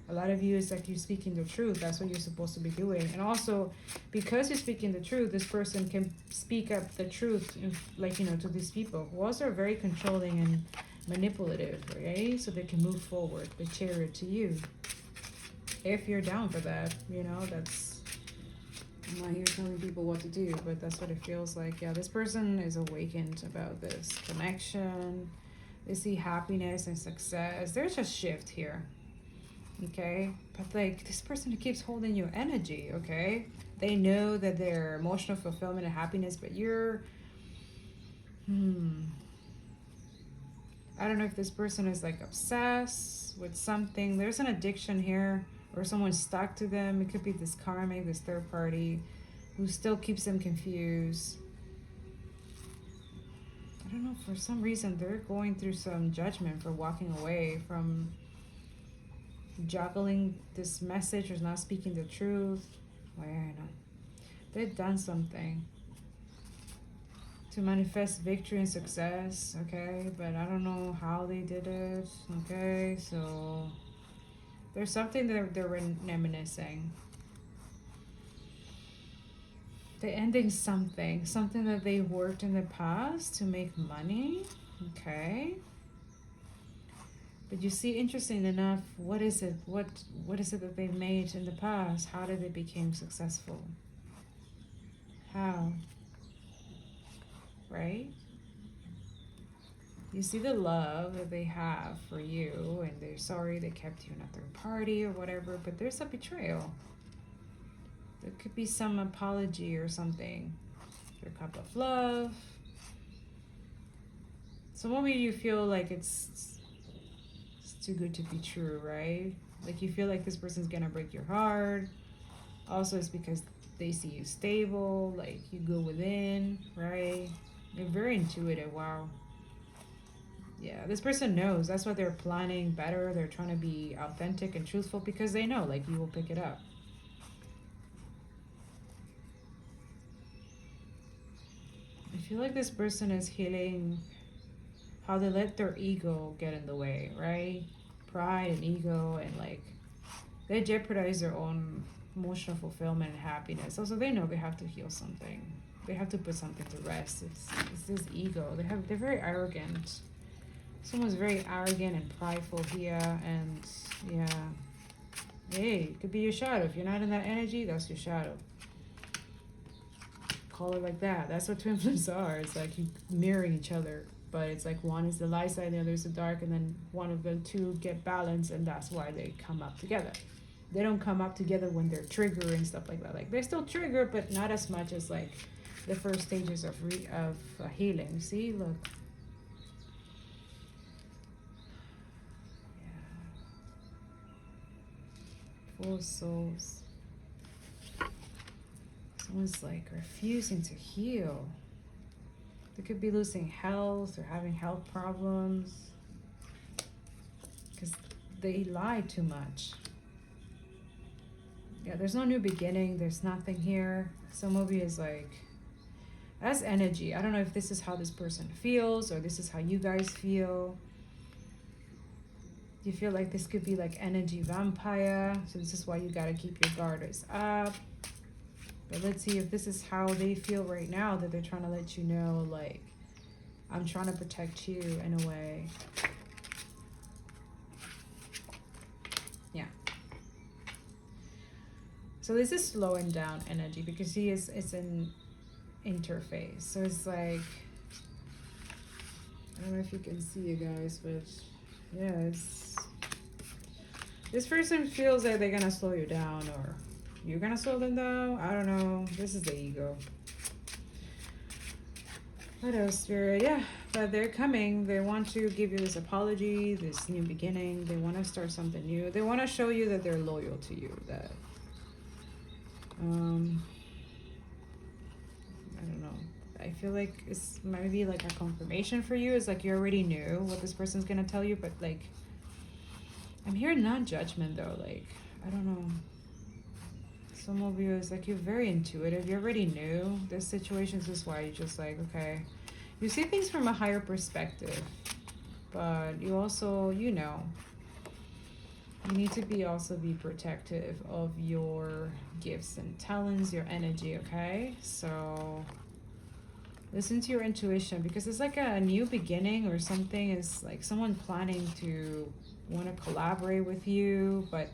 A lot of you is like, you're speaking the truth. That's what you're supposed to be doing. And also, because you're speaking the truth, this person can speak up the truth, like, you know, to these people who also are very controlling and manipulative, right? So they can move forward, the Chariot, to you. If you're down for that, you know, that's, I'm not here telling people what to do, but that's what it feels like. Yeah, this person is awakened about this connection. They see happiness and success. There's a shift here. Okay, but like this person who keeps holding your energy, okay, they know that their emotional fulfillment and happiness, but you're I don't know if this person is like obsessed with something. There's an addiction here, or someone's stuck to them. It could be this karmic, this third party who still keeps them confused. I don't know, for some reason they're going through some judgment for walking away from juggling this message, or not speaking the truth. Well, I know they've done something to manifest victory and success, okay, but I don't know how they did it. Okay, so there's something that they're reminiscing. They're ending something that they worked in the past to make money, okay. But you see, interesting enough, what is it? What is it that they made in the past? How did they become successful? How? Right? You see the love that they have for you, and they're sorry they kept you in a third party or whatever, but there's a betrayal. There could be some apology or something. Your cup of love. So maybe you feel like it's too good to be true, right? Like you feel like this person's gonna break your heart. Also, it's because they see you stable, like you go within, right? You're very intuitive. Wow. Yeah, this person knows. That's why they're planning better. They're trying to be authentic and truthful, because they know like you will pick it up. I feel like this person is healing how they let their ego get in the way, right? pride and ego, and like they jeopardize their own emotional fulfillment and happiness. Also, they know they have to heal something. They have to put something to rest. It's this ego. They're very arrogant. Someone's very arrogant and prideful here, and yeah. Hey, it could be your shadow. If you're not in that energy, that's your shadow. Call it like that. That's what twin flames are. It's like you mirroring each other, but it's like one is the light side, the other is the dark, and then one of the two get balanced, and that's why they come up together. They don't come up together when they're triggered and stuff like that. Like they're still triggered, but not as much as like the first stages of healing. See, look. Yeah. Full souls. Someone's like refusing to heal. They could be losing health or having health problems because they lie too much. Yeah, there's no new beginning. There's nothing here. Some of you is like, that's energy. I don't know if this is how this person feels or this is how you guys feel. You feel like this could be like energy vampire. So this is why you gotta keep your guards up. But let's see if this is how they feel right now, that they're trying to let you know, like, I'm trying to protect you in a way. Yeah. So this is slowing down energy because it's an interface. So it's like, I don't know if you can see you guys, but yeah, this person feels like they're gonna slow you down, or you're gonna slow them down. I don't know. This is the ego. What else, Spirit? Yeah, but they're coming. They want to give you this apology, this new beginning. They want to start something new. They want to show you that they're loyal to you. That, I don't know. I feel like it's maybe like a confirmation for you. It's like you already knew what this person's gonna tell you, but like, I'm hearing non-judgment though. Like, I don't know. Some of you is like, you're very intuitive. You already knew this situation. This is why you're just like, okay. You see things from a higher perspective, but you also, you know, you need to be protective of your gifts and talents, your energy, okay? So listen to your intuition, because it's like a new beginning or something. Is like someone planning to want to collaborate with you, but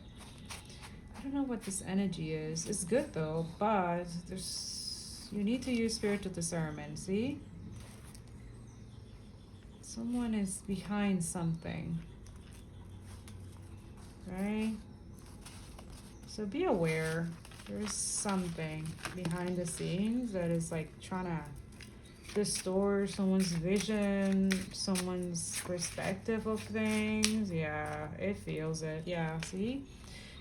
I don't know what this energy is. It's good though, but you need to use spiritual discernment. See, someone is behind something, right? So be aware. There's something behind the scenes that is like trying to distort someone's vision, someone's perspective of things. Yeah, it feels it. Yeah, see?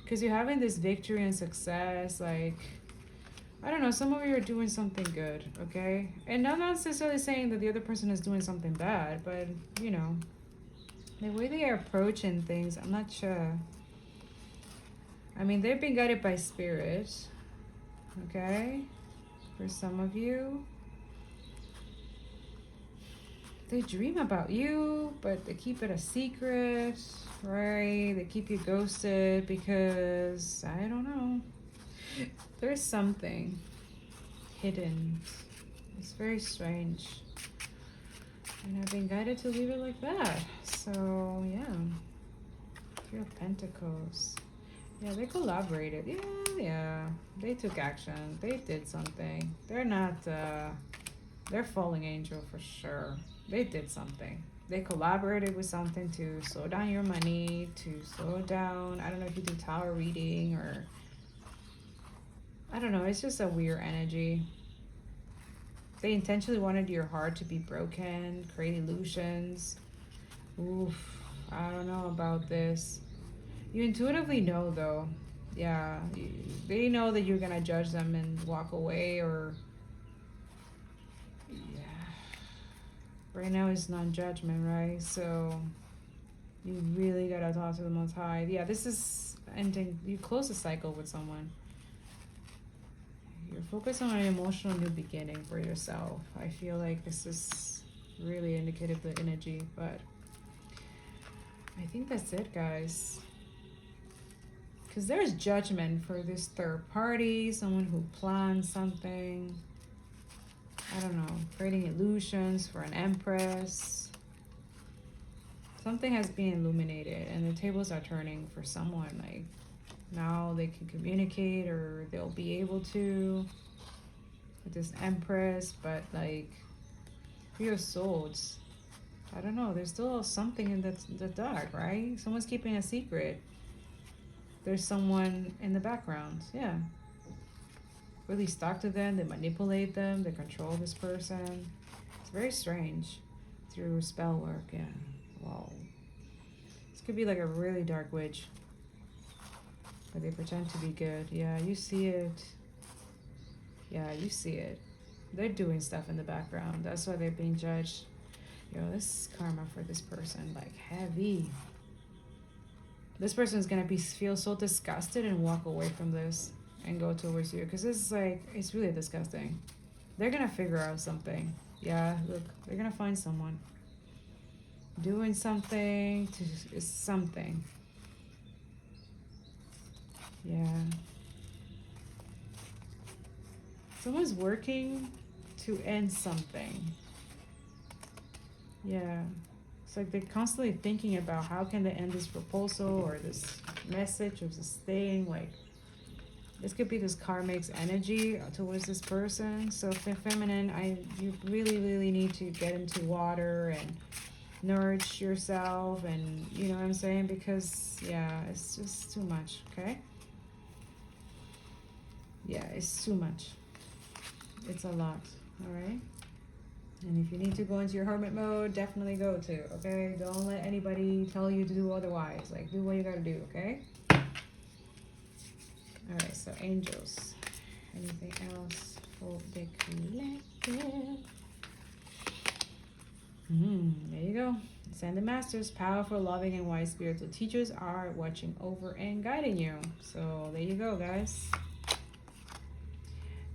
Because you're having this victory and success, like, I don't know, some of you are doing something good, okay? And I'm not necessarily saying that the other person is doing something bad, but, you know, the way they are approaching things, I'm not sure. I mean, they've been guided by spirit, okay? For some of you. They dream about you, but they keep it a secret, right? They keep you ghosted because, I don't know. There's something hidden. It's very strange. And I've been guided to leave it like that. So, yeah. Three of Pentacles. Yeah, they collaborated. Yeah. They took action. They did something. They're not, they're falling angel for sure. They did something. They collaborated with something to slow down your money, to slow down. I don't know if you do tower reading or, I don't know. It's just a weird energy. They intentionally wanted your heart to be broken, create illusions. Oof, I don't know about this. You intuitively know though. Yeah, they know that you're gonna judge them and walk away, or right now it's non-judgment, right? So you really gotta talk to the Most High. Yeah, this is ending. You close a cycle with someone. You're focused on an emotional new beginning for yourself. I feel like this is really indicative of the energy, but I think that's it, guys. Because there's judgment for this third party, someone who plans something. I don't know, creating illusions for an empress. Something has been illuminated and the tables are turning for someone. Like, now they can communicate, or they'll be able to with this empress. But like, Three of Swords, I don't know, there's still something in the dark, right? Someone's keeping a secret. There's someone in the background. Yeah, really stuck to them, they manipulate them, they control this person. It's very strange. Through spell work. Yeah, wow. This could be like a really dark witch, but they pretend to be good. Yeah, you see it. Yeah, you see it. They're doing stuff in the background. That's why they're being judged. Yo, this is karma for this person, like heavy. This person is gonna feel so disgusted and walk away from this and go towards you, because it's like, it's really disgusting. They're gonna figure out something. Yeah, look, they're gonna find someone doing something to something. Yeah, someone's working to end something. Yeah, it's like they're constantly thinking about how can they end this proposal or this message or this thing. Like, this could be this karmic's energy towards this person. So feminine, you really need to get into water and nourish yourself, and you know what I'm saying, because yeah, it's just too much. Okay, yeah, it's too much. It's a lot. All right. And if you need to go into your hermit mode, definitely go to, okay? Don't let anybody tell you to do otherwise. Like, do what you gotta do, okay? Alright, so angels. Anything else for the collective? There you go. Ascended Masters, powerful, loving, and wise spiritual teachers are watching over and guiding you. So there you go, guys.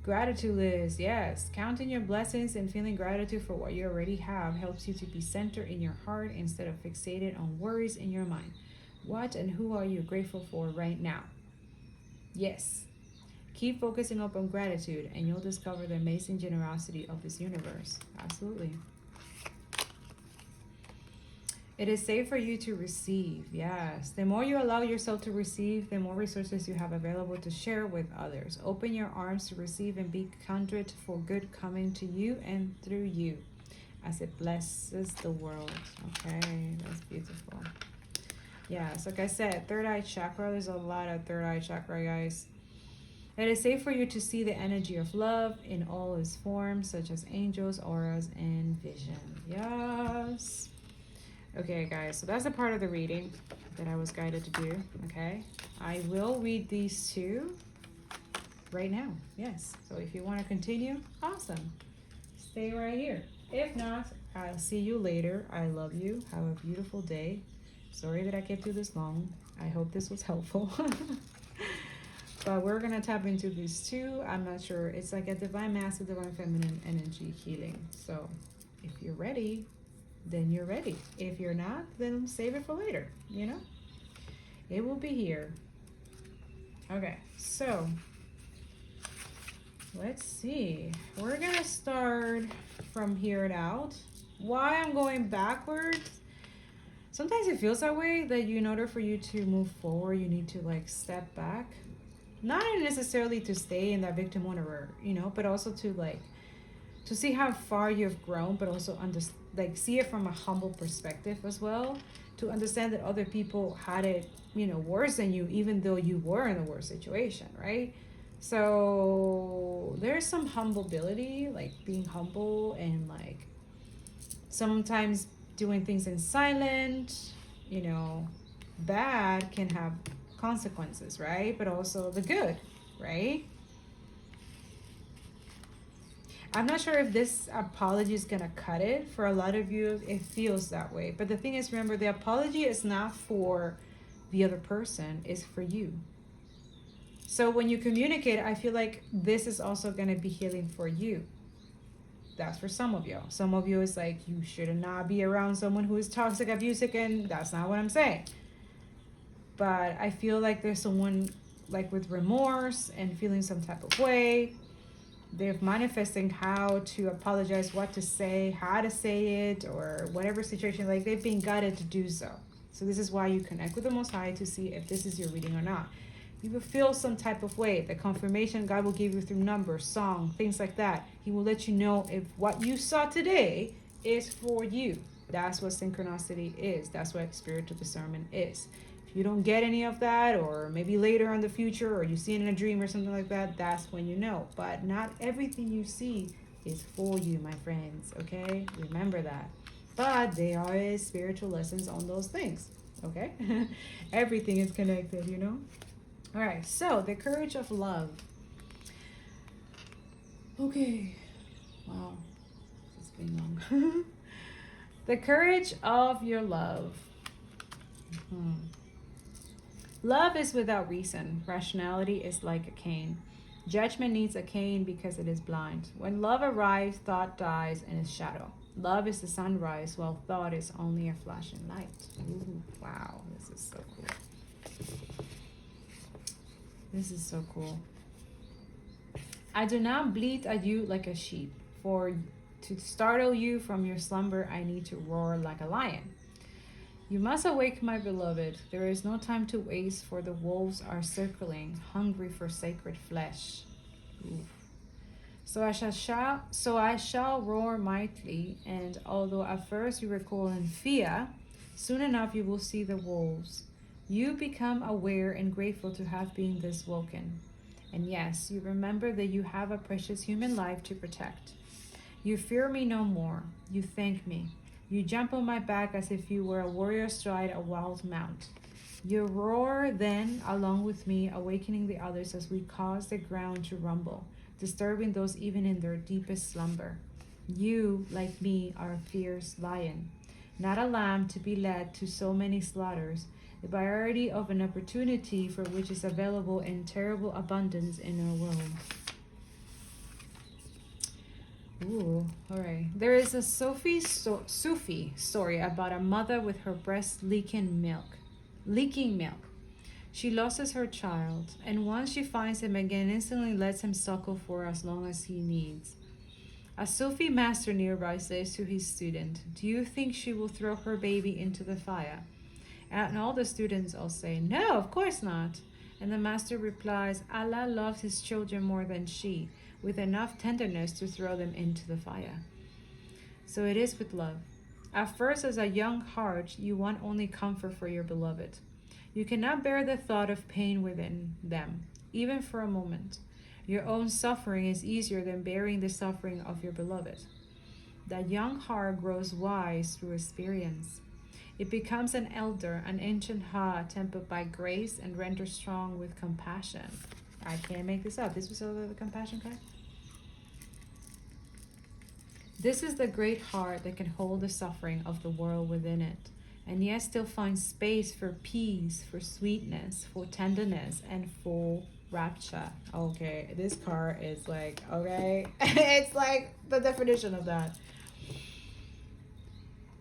Gratitude list, yes. Counting your blessings and feeling gratitude for what you already have helps you to be centered in your heart instead of fixated on worries in your mind. What and who are you grateful for right now? Yes. Keep focusing up on gratitude and you'll discover the amazing generosity of this universe. Absolutely. It is safe for you to receive. Yes. The more you allow yourself to receive, the more resources you have available to share with others. Open your arms to receive and be conduit for good coming to you and through you as it blesses the world. Okay, that's beautiful. Yeah, so like I said, third eye chakra, there's a lot of third eye chakra, guys. It is safe for you to see the energy of love in all its forms, such as angels, auras, and vision. Yes. Okay, guys, so that's a part of the reading that I was guided to do, okay? I will read these two right now, yes. So if you want to continue, awesome. Stay right here. If not, I'll see you later. I love you. Have a beautiful day. Sorry that I kept you this long. I hope this was helpful. But we're going to tap into these two. I'm not sure. It's like a divine masculine, divine feminine energy healing. So if you're ready, then you're ready. If you're not, then save it for later, you know? It will be here. Okay, so let's see. We're gonna start from here and out. Why I'm going backwards? Sometimes it feels that way, that in order for you to move forward, you need to like step back. Not necessarily to stay in that victim mode, you know, but also to like, to see how far you've grown, but also see it from a humble perspective as well, to understand that other people had it, you know, worse than you, even though you were in a worse situation, right? So there's some humility, like being humble, and like sometimes doing things in silent, you know, bad can have consequences, right? But also the good, right? I'm not sure if this apology is going to cut it. For a lot of you, it feels that way. But the thing is, remember, the apology is not for the other person, it's for you. So when you communicate, I feel like this is also going to be healing for you. That's for some of you. Some of you is like, you should not be around someone who is toxic, abusive, and that's not what I'm saying. But I feel like there's someone like with remorse and feeling some type of way. They're manifesting how to apologize, what to say, how to say it, or whatever situation. Like they've been guided to do so. So this is why you connect with the Most High to see if this is your reading or not. You will feel some type of way. The confirmation God will give you through numbers, song, things like that. He will let you know if what you saw today is for you. That's what synchronicity is. That's what spiritual discernment is. If you don't get any of that, or maybe later in the future, or you see it in a dream or something like that, that's when you know. But not everything you see is for you, my friends, okay? Remember that. But there are spiritual lessons on those things, okay? Everything is connected, you know? All right, so the courage of love. Okay. Wow, it's been long. The courage of your love. Mm-hmm. Love is without reason. Rationality is like a cane. Judgment needs a cane because it is blind. When love arrives, thought dies and is shadow. Love is the sunrise, while thought is only a flashing light. Ooh, wow, this is so cool. This is so cool. I do not bleat at you like a sheep. For to startle you from your slumber, I need to roar like a lion. You must awake, my beloved. There is no time to waste, for the wolves are circling, hungry for sacred flesh. Oof. So I shall roar mightily, and although at first you recoil in fear, soon enough you will see the wolves. You become aware and grateful to have been this woken. And yes, you remember that you have a precious human life to protect. You fear me no more. You thank me. You jump on my back as if you were a warrior astride a wild mount. You roar then along with me, awakening the others as we cause the ground to rumble, disturbing those even in their deepest slumber. You, like me, are a fierce lion, not a lamb to be led to so many slaughters, the variety of an opportunity for which is available in terrible abundance in our world. Ooh, all right. There is a Sufi story about a mother with her breast leaking milk. She loses her child, and once she finds him again, instantly lets him suckle for as long as he needs. A Sufi master nearby says to his student, "Do you think she will throw her baby into the fire?" And all the students all say, "No, of course not." And the master replies, "Allah loves his children more than she, with enough tenderness to throw them into the fire." So it is with love. At first, as a young heart, you want only comfort for your beloved. You cannot bear the thought of pain within them, even for a moment. Your own suffering is easier than bearing the suffering of your beloved. That young heart grows wise through experience. It becomes an elder, an ancient heart tempered by grace and rendered strong with compassion. I can't make this up. This was the compassion card. This is the great heart that can hold the suffering of the world within it, and yet still find space for peace, for sweetness, for tenderness, and for rapture. Okay, this card is like, okay, it's like the definition of that.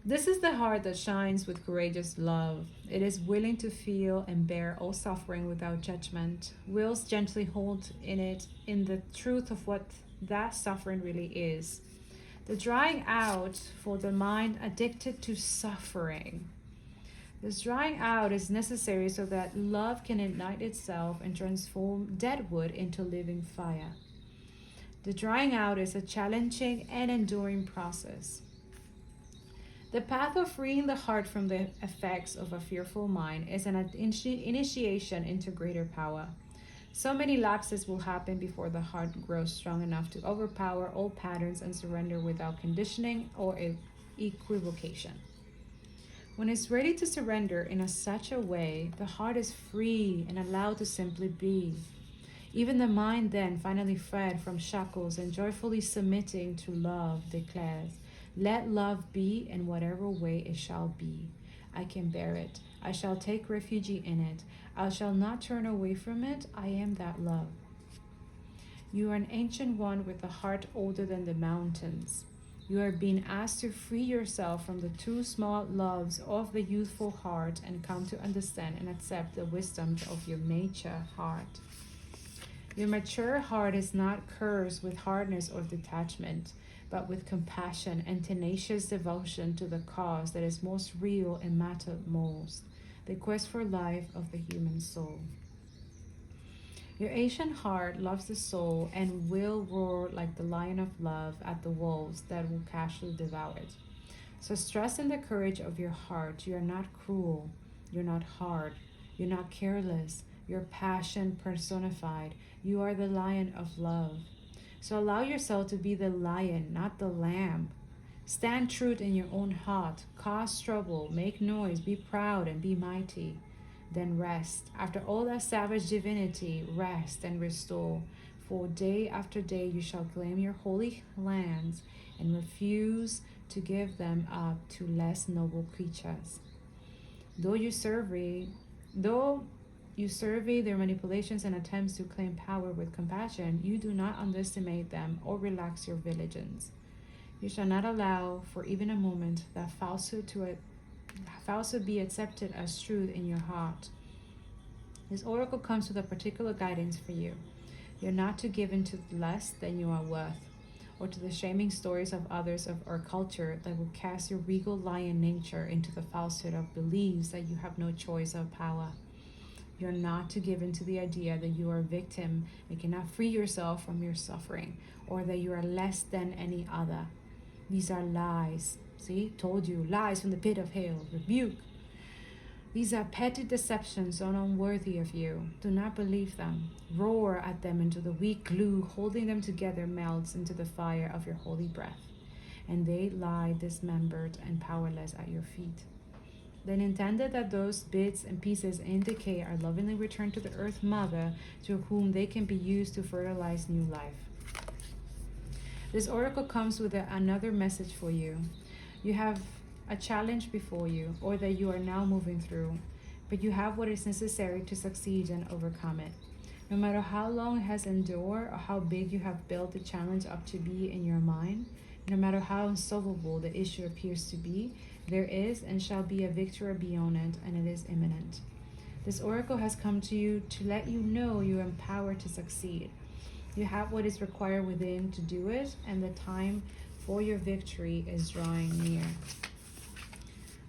This is the heart that shines with courageous love. It is willing to feel and bear all suffering without judgment, wills gently hold in it in the truth of what that suffering really is. The drying out for the mind addicted to suffering. This drying out is necessary so that love can ignite itself and transform dead wood into living fire. The drying out is a challenging and enduring process. The path of freeing the heart from the effects of a fearful mind is an initiation into greater power. So many lapses will happen before the heart grows strong enough to overpower all patterns and surrender without conditioning or equivocation. When it's ready to surrender in such a way, the heart is free and allowed to simply be. Even the mind then, finally freed from shackles and joyfully submitting to love, declares, "Let love be in whatever way it shall be. I can bear it. I shall take refuge in it. I shall not turn away from it. I am that love." You are an ancient one with a heart older than the mountains. You are being asked to free yourself from the too small loves of the youthful heart and come to understand and accept the wisdom of your mature heart. Your mature heart is not cursed with hardness or detachment, but with compassion and tenacious devotion to the cause that is most real and matter most, the quest for life of the human soul. Your ancient heart loves the soul and will roar like the lion of love at the wolves that will casually devour it. So stress in the courage of your heart. You are not cruel. You're not hard. You're not careless. You're passion personified. You are the lion of love. So allow yourself to be the lion, not the lamb. Stand true in your own heart. Cause trouble. Make noise. Be proud and be mighty. Then rest. After all that savage divinity, rest and restore. For day after day you shall claim your holy lands and refuse to give them up to less noble creatures. Though you survey their manipulations and attempts to claim power with compassion, you do not underestimate them or relax your vigilance. You shall not allow for even a moment that falsehood be accepted as truth in your heart. This oracle comes with a particular guidance for you. You're not to give in to less than you are worth, or to the shaming stories of others of our culture that will cast your regal lion nature into the falsehood of beliefs that you have no choice of power. You're not to give in to the idea that you are a victim and cannot free yourself from your suffering, or that you are less than any other. These are lies. See, told you, lies from the pit of hell. Rebuke. These are petty deceptions unworthy of you. Do not believe them. Roar at them until the weak glue holding them together melts into the fire of your holy breath, and they lie dismembered and powerless at your feet. Then intended that those bits and pieces in decay are lovingly returned to the earth mother, to whom they can be used to fertilize new life. This oracle comes with another message for you. You have a challenge before you, or that you are now moving through, but you have what is necessary to succeed and overcome it. No matter how long it has endured or how big you have built the challenge up to be in your mind, no matter how unsolvable the issue appears to be, there is and shall be a victory beyond it, and it is imminent. This oracle has come to you to let you know you are empowered to succeed. You have what is required within to do it, and the time for your victory is drawing near.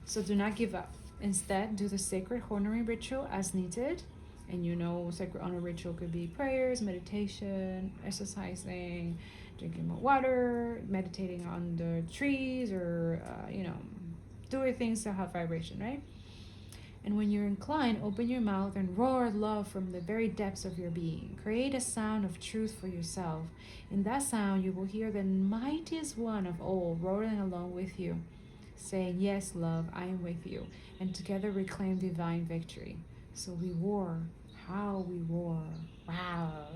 So do not give up. Instead, do the sacred honoring ritual as needed. And you know, sacred honor ritual could be prayers, meditation, exercising, drinking more water, meditating on the trees, or, doing things to have vibration, right? And when you're inclined, open your mouth and roar love from the very depths of your being. Create a sound of truth for yourself. In that sound, you will hear the mightiest one of all roaring along with you, saying, yes, love, I am with you. And together reclaim divine victory. So we war. How we war. Wow.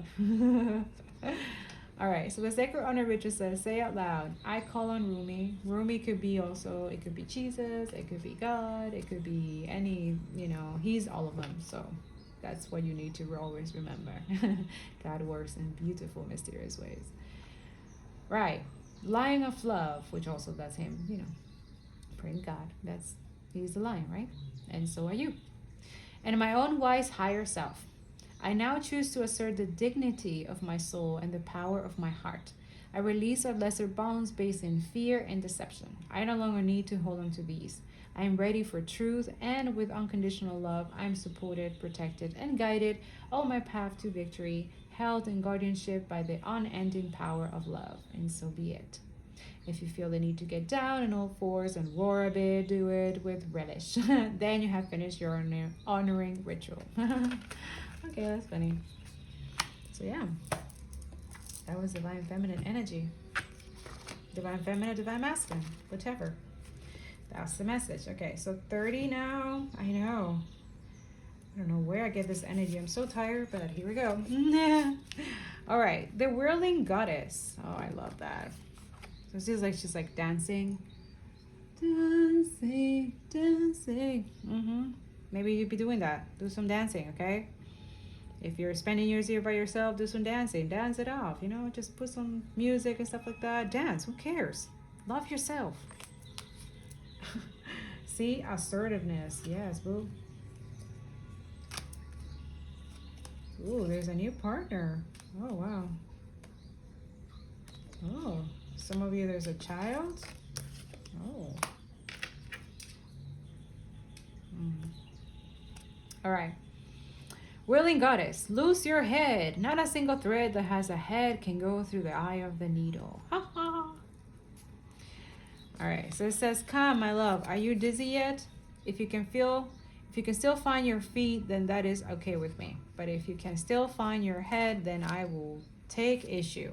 All right, so the sacred honor ritual says, say out loud, I call on Rumi. Rumi could be also, it could be Jesus, it could be God, it could be any, he's all of them. So that's what you need to always remember. God works in beautiful, mysterious ways. Right, lion of love, which also that's him, praying God. He's the lion, right? And so are you. And my own wise higher self, I now choose to assert the dignity of my soul and the power of my heart. I release our lesser bonds based in fear and deception. I no longer need to hold on to these. I am ready for truth, and with unconditional love, I am supported, protected, and guided on my path to victory, held in guardianship by the unending power of love. And so be it. If you feel the need to get down on all fours and roar a bit, do it with relish. Then you have finished your honoring ritual. Okay, that's funny. So yeah, that was divine feminine energy. Divine feminine, divine masculine, whatever. That's the message. Okay, so 30 now. I know. I don't know where I get this energy. I'm so tired, but here we go. All right, the whirling goddess. Oh, I love that. So it feels like she's like dancing. Dancing. Maybe you'd be doing that. Do some dancing, okay? If you're spending your year by yourself, do some dancing, dance it off, just put some music and stuff like that. Dance, who cares? Love yourself. See, assertiveness. Yes, boo. Ooh, there's a new partner. Oh, wow. Oh, some of you, there's a child. Oh. All right. Whirling goddess, loose your head. Not a single thread that has a head can go through the eye of the needle. Ha ha. All right, so it says, come, my love. Are you dizzy yet? If you can still find your feet, then that is okay with me. But if you can still find your head, then I will take issue.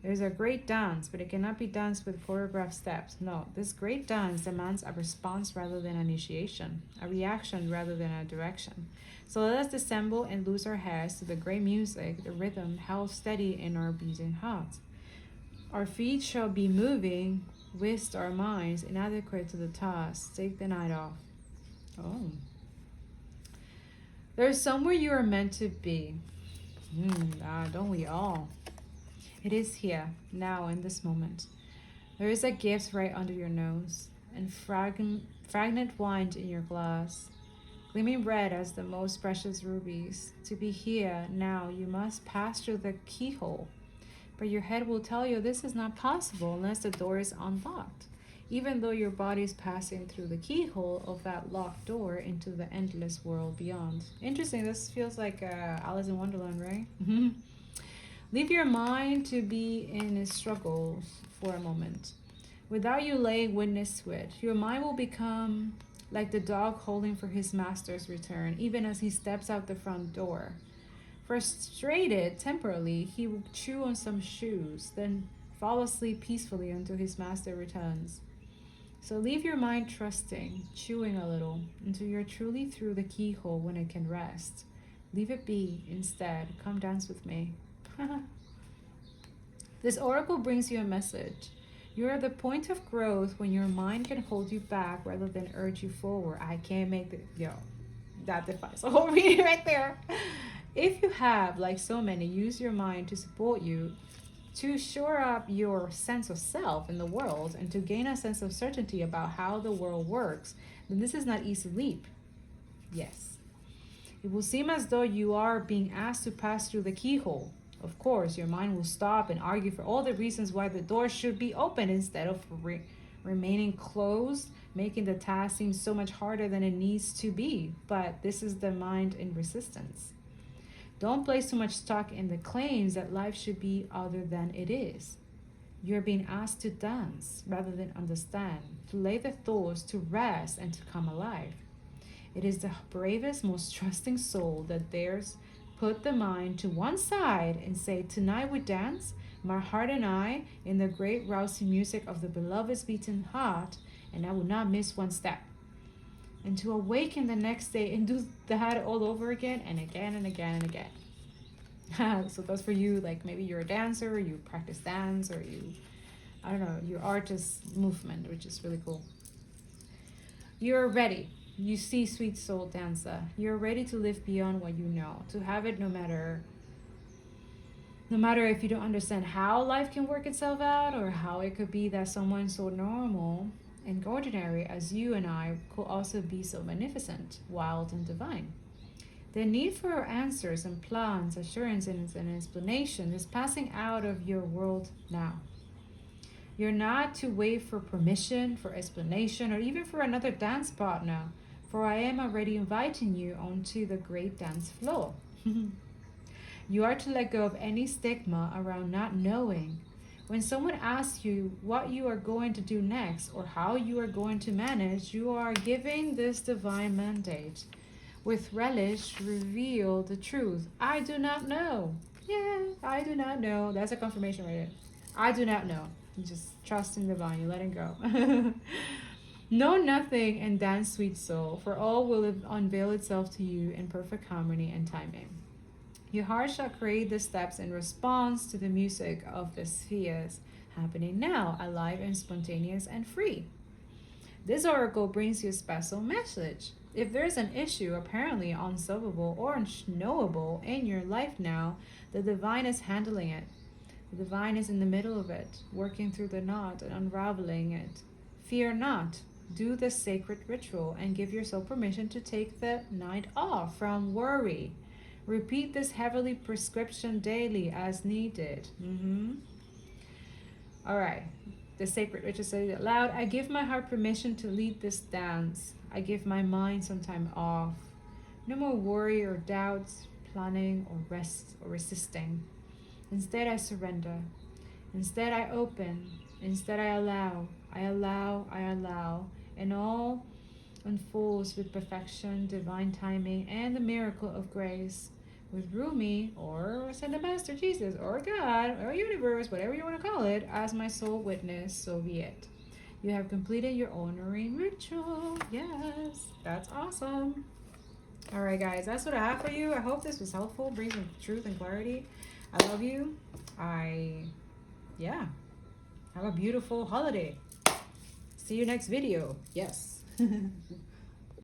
There's a great dance, but it cannot be danced with choreographed steps. No, this great dance demands a response rather than initiation, a reaction rather than a direction. So let us dissemble and lose our heads to the great music, the rhythm held steady in our beating hearts. Our feet shall be moving, whist our minds, inadequate to the task. Take the night off. Oh. There's somewhere you are meant to be. Don't we all? It is here, now, in this moment. There is a gift right under your nose, and fragrant wine in your glass, gleaming red as the most precious rubies. To be here, now, you must pass through the keyhole. But your head will tell you this is not possible unless the door is unlocked, even though your body is passing through the keyhole of that locked door into the endless world beyond. Interesting, this feels like Alice in Wonderland, right? Leave your mind to be in its struggles for a moment. Without you laying witness to it, your mind will become like the dog holding for his master's return, even as he steps out the front door. Frustrated temporarily, he will chew on some shoes, then fall asleep peacefully until his master returns. So leave your mind trusting, chewing a little, until you're truly through the keyhole when it can rest. Leave it be, instead. Come dance with me. This oracle brings you a message. You're at the point of growth when your mind can hold you back rather than urge you forward. I can't make that defies the whole reading right there. If you have, like so many, used your mind to support you, to shore up your sense of self in the world, and to gain a sense of certainty about how the world works, then this is not easy leap. Yes. It will seem as though you are being asked to pass through the keyhole. Of course, your mind will stop and argue for all the reasons why the door should be open instead of remaining closed, making the task seem so much harder than it needs to be. But this is the mind in resistance. Don't place too much stock in the claims that life should be other than it is. You're being asked to dance rather than understand, to lay the thoughts to rest and to come alive. It is the bravest, most trusting soul that dares put the mind to one side and say, tonight we dance, my heart and I, in the great rousing music of the beloved's beating heart, and I will not miss one step. And to awaken the next day and do that all over again and again and again and again. So that's for you, like maybe you're a dancer, you practice dance, or your artist movement, which is really cool. You're ready. You see, sweet soul dancer, you're ready to live beyond what you know, to have it no matter if you don't understand how life can work itself out, or how it could be that someone so normal and ordinary as you and I could also be so magnificent, wild, and divine. The need for answers and plans, assurances, and explanation is passing out of your world now. You're not to wait for permission, for explanation, or even for another dance partner, for I am already inviting you onto the great dance floor. You are to let go of any stigma around not knowing. When someone asks you what you are going to do next or how you are going to manage, you are giving this divine mandate. With relish, reveal the truth. I do not know. Yeah, I do not know. That's a confirmation right there. I do not know. You just trust in the divine. You let it go. Know nothing and dance, sweet soul, for all will unveil itself to you in perfect harmony and timing. Your heart shall create the steps in response to the music of the spheres happening now, alive and spontaneous and free. This oracle brings you a special message. If there's an issue apparently unsolvable or unknowable in your life now, the divine is handling it. The divine is in the middle of it, working through the knot and unraveling it. Fear not. Do the sacred ritual and give yourself permission to take the night off from worry. Repeat this heavily prescription daily as needed. All right. The sacred ritual says it loud. I give my heart permission to lead this dance. I give my mind some time off. No more worry or doubts, planning or rest or resisting. Instead, I surrender. Instead, I open. Instead, I allow. I allow. I allow. And all unfolds with perfection, divine timing, and the miracle of grace. With Rumi, or Send Master Jesus, or God, or universe, whatever you want to call it, as my sole witness, so be it. You have completed your honoring ritual. Yes, that's awesome. All right, guys, that's what I have for you. I hope this was helpful, brings some truth and clarity. I love you. Yeah, have a beautiful holiday. See you next video. Yes.